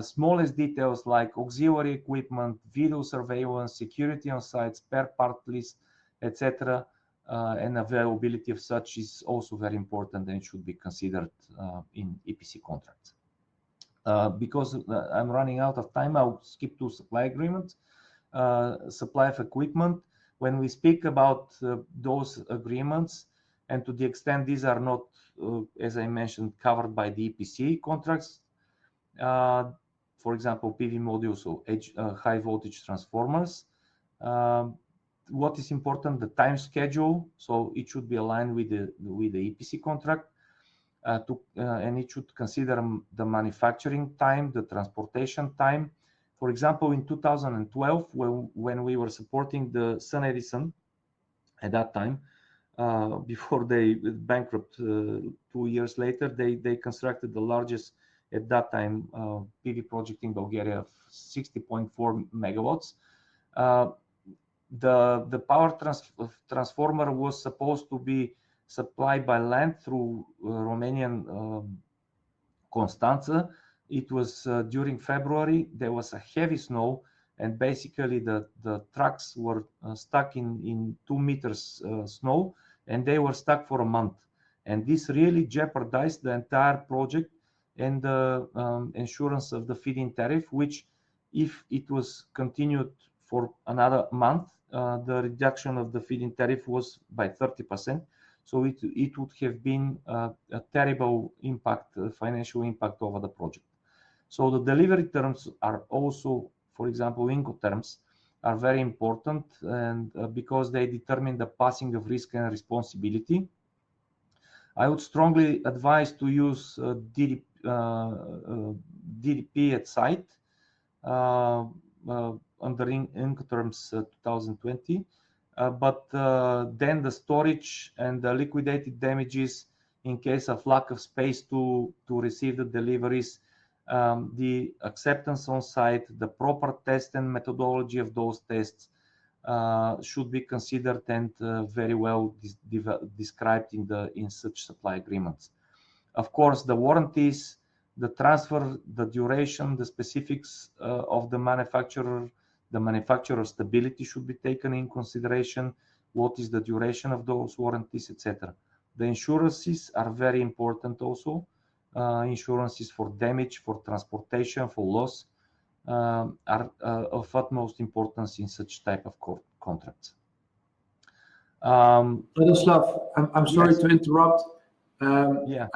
Smallest details like auxiliary equipment, video surveillance, security on site, spare part list, etc., and availability of such is also very important and should be considered in EPC contracts. Because I'm running out of time, I'll skip to supply agreements. Supply of equipment. When we speak about those agreements, and to the extent these are not, as I mentioned, covered by the EPC contracts, for example, PV modules or high voltage transformers, what is important, the time schedule, so it should be aligned with the EPC contract, and it should consider the manufacturing time, the transportation time. For example, in 2012, when we were supporting the Sun Edison at that time, before they bankrupt 2 years later, they constructed the largest at that time PV project in Bulgaria of 60.4 megawatts. The power transformer was supposed to be supplied by land through Romanian Constanța. It was during February. There was a heavy snow, and basically the trucks were stuck in 2 meters snow, and they were stuck for a month. And this really jeopardized the entire project and the insurance of the feed-in tariff, which, if it was continued for another month, the reduction of the feed-in tariff was by 30%. So it would have been a terrible impact, financial impact over the project. So the delivery terms are also, for example, Incoterms, are very important, and because they determine the passing of risk and responsibility. I would strongly advise to use DDP at site under Incoterms 2020. But then the storage and the liquidated damages in case of lack of space to receive the deliveries, the acceptance on site, the proper test and methodology of those tests should be considered and very well described in such supply agreements. Of course, the warranties, the transfer, the duration, the specifics of the manufacturer stability should be taken in consideration. What is the duration of those warranties, etc. The insurances are very important also. Insurances for damage, for transportation, for loss are of utmost importance in such type of contracts. Radoslav, I'm sorry Yes. to interrupt. Yeah.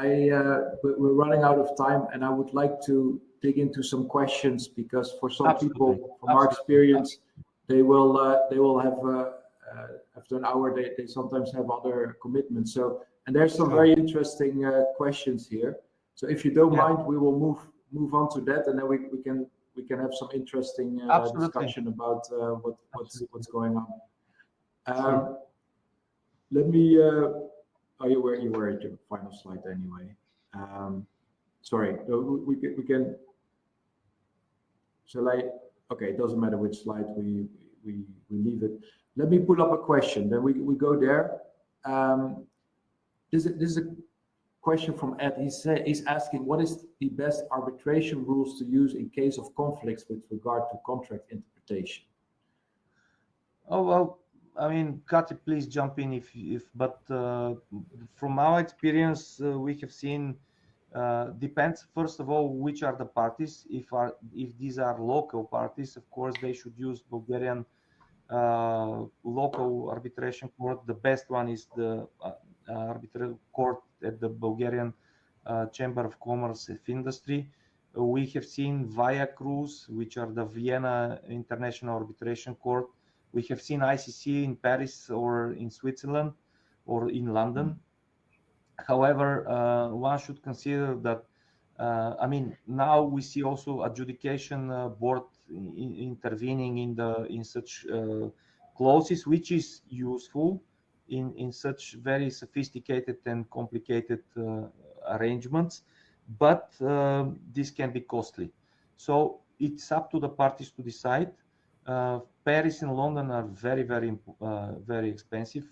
We're running out of time, and I would like to dig into some questions, because for some Absolutely. people, from our experience, they will have after an hour they sometimes have other commitments. So, and there's some very interesting questions here. So if you don't mind, we will move on to that, and then we can have some interesting discussion about what's going on. Let me. Oh, you were at your final slide anyway. Sorry, we can. Shall I? Okay, it doesn't matter which slide we leave it. Let me pull up a question. Then we go there. This is a question from Ed. He's asking, what is the best arbitration rules to use in case of conflicts with regard to contract interpretation? Oh, well, I mean, Kati, please jump in but from our experience, we have seen, depends, first of all, which are the parties. If these are local parties, of course, they should use Bulgarian local arbitration court. The best one is the arbitration court at the Bulgarian Chamber of Commerce of Industry. We have seen VIA Cruz, which are the Vienna International Arbitration Court. We have seen ICC in Paris or in Switzerland or in London. However, one should consider that, I mean, now we see also adjudication board intervening in such clauses, which is useful in such very sophisticated and complicated arrangements, but this can be costly. So it's up to the parties to decide. Paris and London are very, very, very expensive.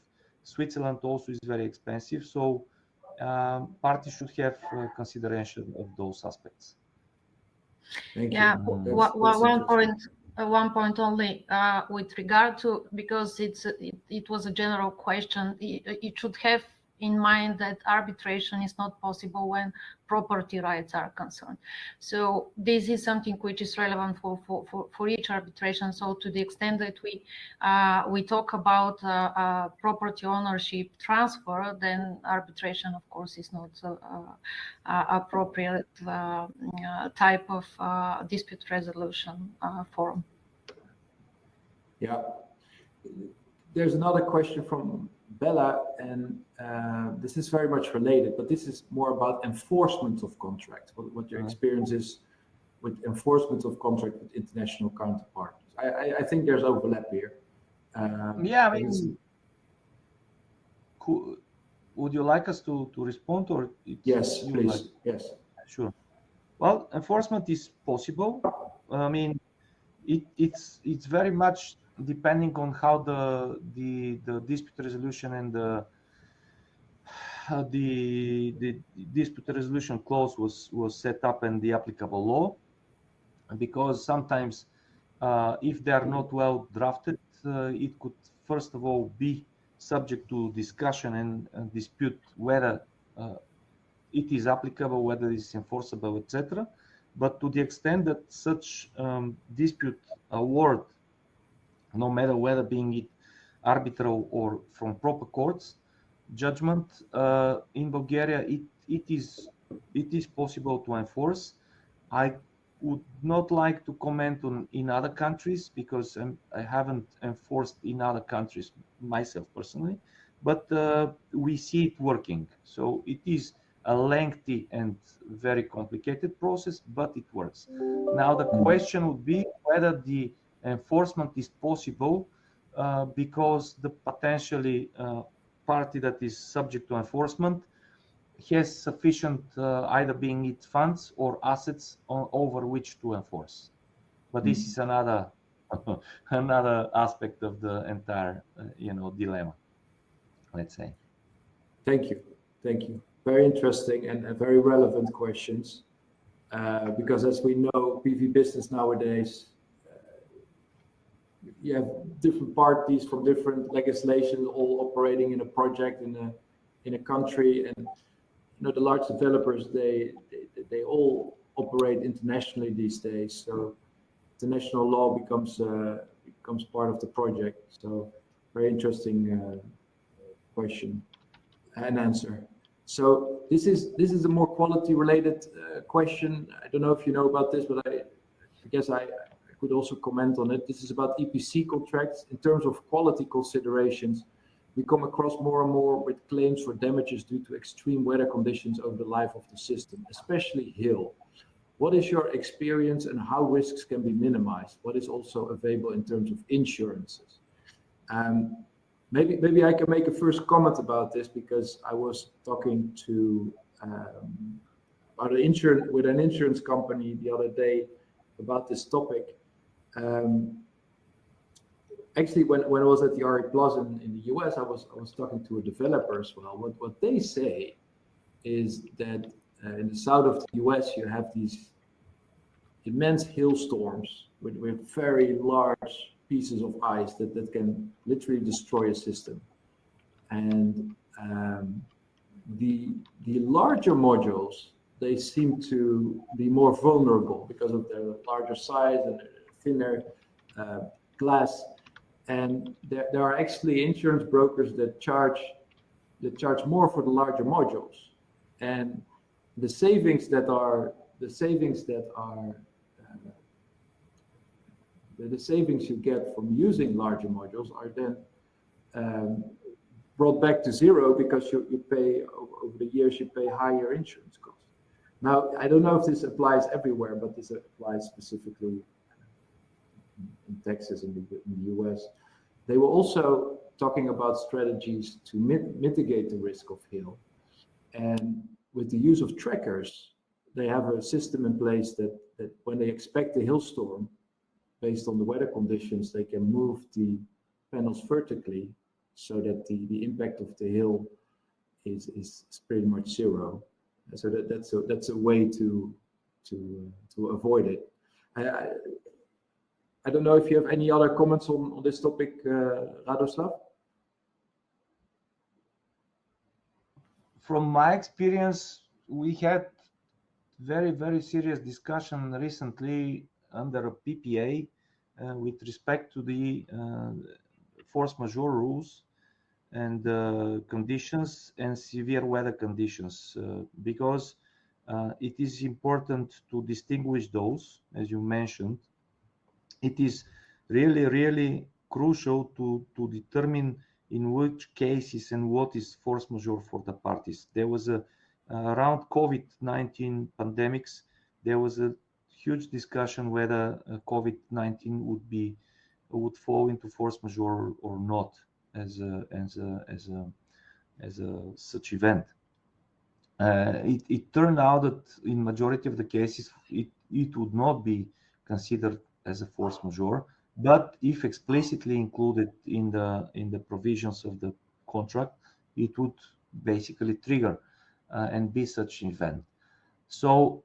Switzerland also is very expensive. So parties should have consideration of those aspects. Thank you. Yeah, That's one point only with regard to, because it was a general question. It should have in mind that arbitration is not possible when property rights are concerned. So this is something which is relevant for each arbitration. So to the extent that we talk about property ownership transfer, then arbitration, of course, is not appropriate type of dispute resolution forum. Yeah. There's another question from Bella, and this is very much related, but this is more about enforcement of contract. What your experience is with enforcement of contract with international counterparts. I think there's overlap here. Yeah, I mean, would you like us to respond, or yes, please? Yes, sure. Well, enforcement is possible. I mean, it's very much depending on how the dispute resolution and the dispute resolution clause was set up in the applicable law, because sometimes if they are not well drafted, it could first of all be subject to discussion and dispute whether it is applicable, whether it is enforceable, etc. But to the extent that such dispute award, no matter whether being it arbitral or from proper courts judgment, in Bulgaria it is possible to enforce. I would not like to comment on in other countries, because I haven't enforced in other countries myself personally, but we see it working. So it is a lengthy and very complicated process, but it works. Now the question would be whether the enforcement is possible, because the potentially party that is subject to enforcement has sufficient either being it funds or assets over which to enforce. But this is another another aspect of the entire dilemma, let's say. Thank you. Very interesting and very relevant questions, because as we know, PV business nowadays, you have different parties from different legislation all operating in a project in a country, and the large developers, they all operate internationally these days. So international law becomes part of the project. So very interesting question and answer. So this is a more quality related question. I don't know if you know about this, but I guess I could also comment on it. This is about EPC contracts. In terms of quality considerations, we come across more and more with claims for damages due to extreme weather conditions over the life of the system, especially hail. What is your experience and how risks can be minimized? What is also available in terms of insurances? Maybe I can make a first comment about this, because I was talking to about with an insurance company the other day about this topic. Actually, when I was at the RE Plus in the US, I was talking to a developer as well. What they say is that in the south of the US, you have these immense hailstorms with very large pieces of ice that can literally destroy a system. And the larger modules, they seem to be more vulnerable because of their larger size and thinner glass. And there are actually insurance brokers that charge more for the larger modules, and the savings you get from using larger modules are then brought back to zero, because you pay over the years, you pay higher insurance costs. Now, I don't know if this applies everywhere, but this applies specifically in Texas, in the US. They were also talking about strategies to mitigate the risk of hail. And with the use of trackers, they have a system in place that when they expect a hailstorm, based on the weather conditions, they can move the panels vertically so that the impact of the hail is pretty much zero. So that's a way to avoid it. I don't know if you have any other comments on this topic, Radoslav? From my experience, we had very, very serious discussion recently under a PPA with respect to the force majeure rules and conditions and severe weather conditions, because it is important to distinguish those, as you mentioned. It is really, really crucial to determine in which cases and what is force majeure for the parties. There was around COVID-19 pandemics, there was a huge discussion whether COVID-19 would fall into force majeure or not as such event. It turned out that in majority of the cases it would not be considered as a force majeure, but if explicitly included in the provisions of the contract, it would basically trigger and be such an event. So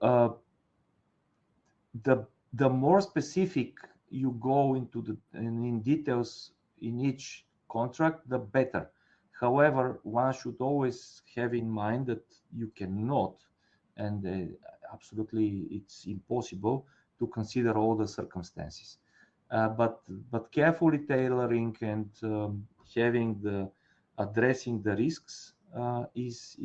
the more specific you go into in details in each contract, the better. However, one should always have in mind that you cannot, and absolutely it's impossible to consider all the circumstances. But carefully tailoring and addressing the risks is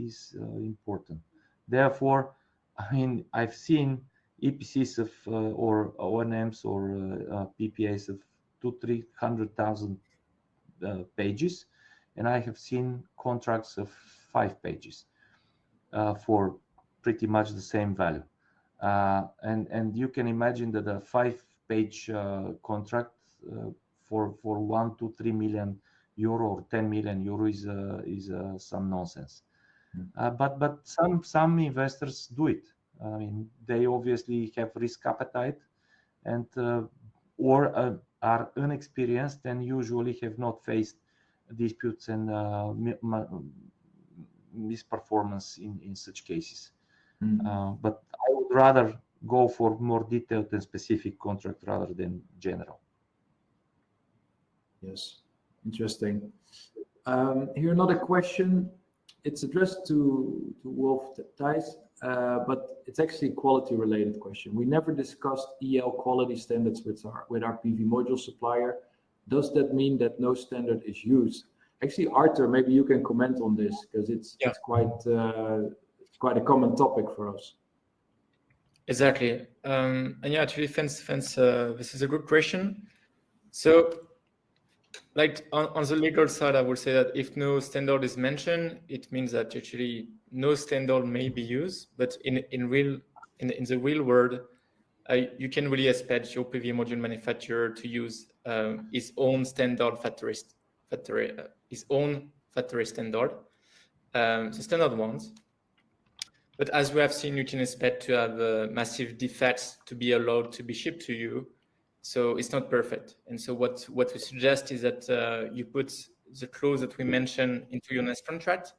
important. Therefore, I mean, I've seen EPCs of or O&Ms or PPAs of 200,000-300,000 pages, and I have seen contracts of 5 pages for pretty much the same value. And you can imagine that a 5-page contract for 1 to 3 million euro or 10 million euro is some nonsense. But some investors do it. I mean, they obviously have risk appetite and or are inexperienced and usually have not faced disputes and misperformance in such cases. But I would rather go for more detailed and specific contract rather than general. Yes, interesting. Here another question. It's addressed to Wolf Thijs, but it's actually a quality related question. We never discussed EL quality standards with our PV module supplier. Does that mean that no standard is used? Actually, Arthur, maybe you can comment on this because it's quite a common topic for us. Exactly. And yeah, actually, thanks. This is a good question. So, like on the legal side, I would say that if no standard is mentioned, it means that actually no standard may be used. But in the real world, you can really expect your PV module manufacturer to use his own standard his own factory standard, the standard ones. But as we have seen, you can expect to have massive defects to be allowed to be shipped to you. So it's not perfect. And so what we suggest is that you put the clause that we mentioned into your next contract,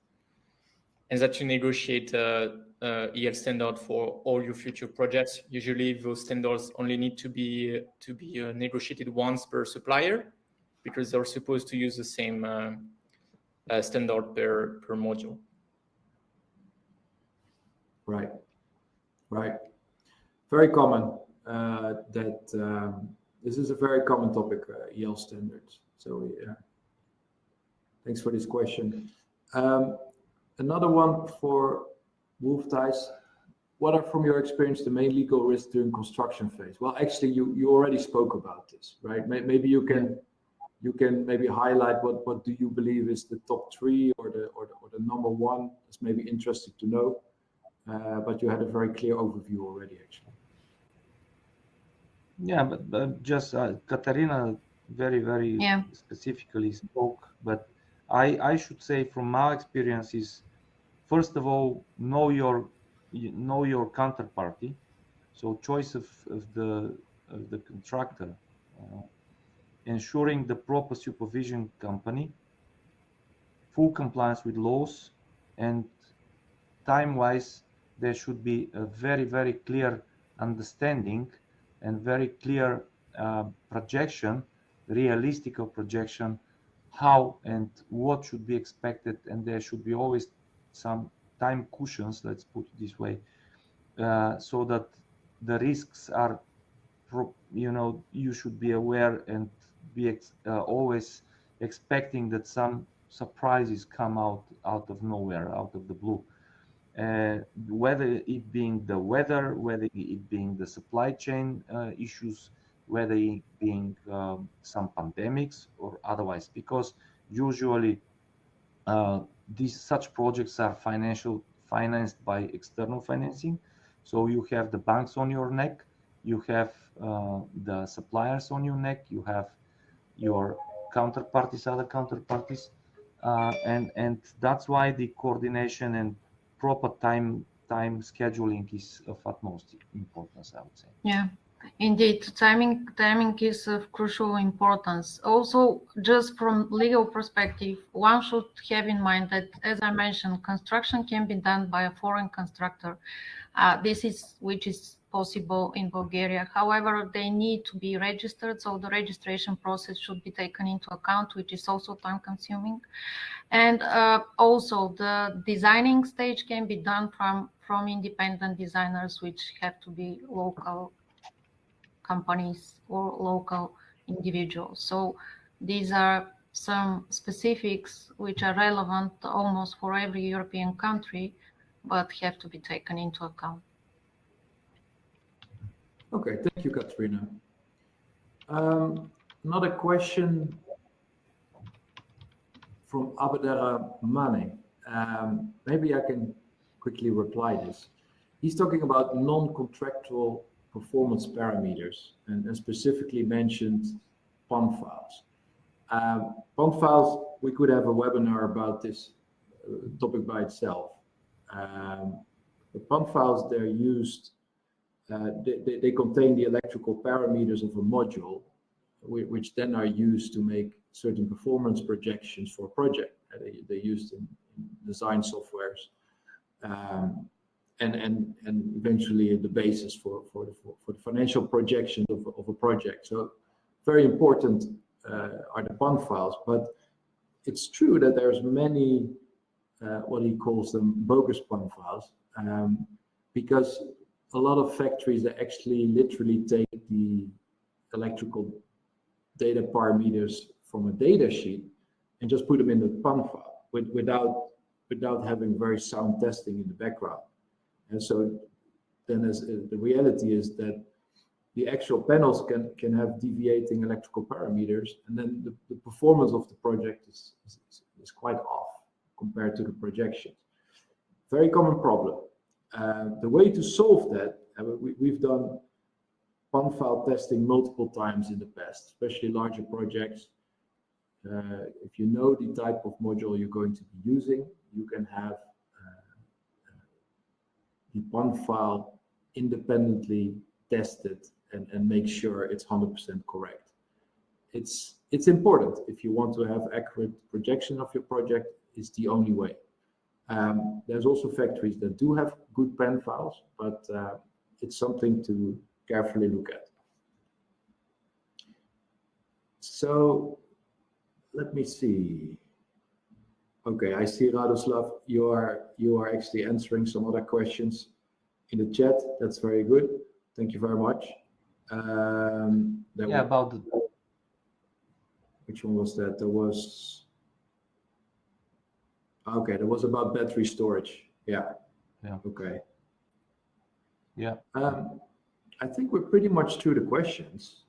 and that you negotiate EL standard for all your future projects. Usually those standards only need to be negotiated once per supplier, because they're supposed to use the same standard per module. Right. Very common. This is a very common topic, EL standards. So yeah, thanks for this question. Another one for Wolf Thijs. What are, from your experience, the main legal risks during construction phase? Well, actually, you already spoke about this, right? Maybe you can maybe highlight what do you believe is the top 3 or the number 1. It's maybe interesting to know. But you had a very clear overview already, actually. Yeah, but just Katarina very specifically spoke. But I should say, from my experiences, first of all, know your counterparty. So choice of the contractor, ensuring the proper supervision company, full compliance with laws, and time-wise, there should be a very clear understanding and very clear projection, realistic projection, how and what should be expected, and there should be always some time cushions, let's put it this way, so that the risks are, you should be aware and be always expecting that some surprises come out of nowhere, out of the blue. Whether it being the weather, whether it being the supply chain issues, whether it being some pandemics or otherwise, because usually such projects are financed by external financing. So you have the banks on your neck, you have the suppliers on your neck, you have your counterparties, other counterparties, and that's why the coordination and proper time scheduling is of utmost importance, I would say. Yeah, Indeed, timing is of crucial importance. Also, just from legal perspective, one should have in mind that, as I mentioned, construction can be done by a foreign constructor. Which is possible in Bulgaria. However, they need to be registered, so the registration process should be taken into account, which is also time-consuming. And also, the designing stage can be done from independent designers, which have to be local companies or local individuals. So these are some specifics which are relevant almost for every European country, but have to be taken into account. Okay, thank you, Katrina. Another question from Abdera Mane. Maybe I can quickly reply this. He's talking about non-contractual performance parameters and specifically mentioned PAM files. PAM files, we could have a webinar about this topic by itself. The PAM files, they're used, they contain the electrical parameters of a module, which then are used to make certain performance projections for a project. They're used in design softwares, and eventually the basis for the financial projections of a project. So very important are the PAN files, but it's true that there's many what he calls them bogus PAN files, because a lot of factories that actually literally take the electrical data parameters from a data sheet and just put them in the PAN file without having very sound testing in the background. And so then the reality is that the actual panels can have deviating electrical parameters, and then the performance of the project is quite off compared to the projections. Very common problem. The way to solve that, we've done PAN file testing multiple times in the past, especially larger projects. If you know the type of module you're going to be using, you can have the PAN file independently tested and make sure it's 100% correct. It's important if you want to have accurate projection of your project. It's the only way. There's also factories that do have good PAN files, but it's something to carefully look at. So let me see. Okay, I see, Radoslav, you are actually answering some other questions in the chat. That's very good. Thank you very much. About the... Which one was that? There was... Okay, that was about battery storage. Yeah. Okay. Yeah. I think we're pretty much through the questions.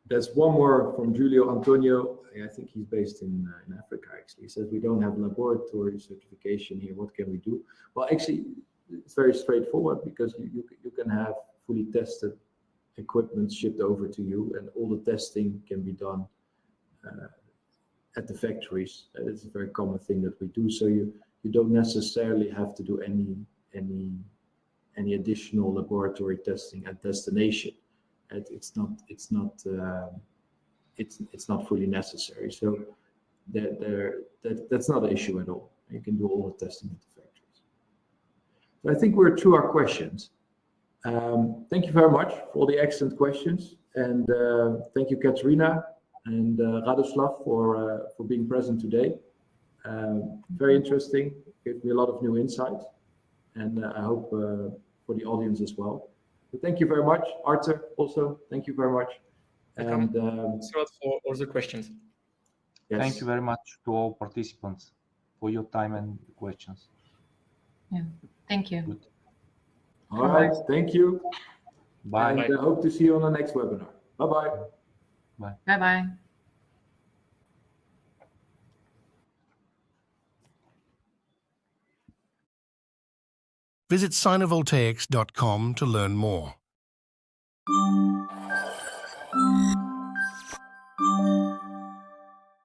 There's one more from Julio Antonio. I think he's based in Africa, actually. He says, we don't have laboratory certification here. What can we do? Well, actually, it's very straightforward, because you can have fully tested equipment shipped over to you, and all the testing can be done at the factories. It's a very common thing that we do. So you don't necessarily have to do any additional laboratory testing at destination. It's not fully necessary. So that's not an issue at all. You can do all the testing at the factories. So I think we're through our questions. Thank you very much for all the excellent questions, and thank you, Katrina and Radoslav, for being present today. Very interesting. Gave me a lot of new insights, and I hope for the audience as well. So thank you very much, Arthur. Also, thank you very much. And thanks a lot for all the questions. Yes. Thank you very much to all participants for your time and questions. Yeah, thank you. Good. All right, thank you. Bye. And I hope to see you on the next webinar. Bye-bye. Bye. Bye-bye. Visit Sinovoltaics.com to learn more.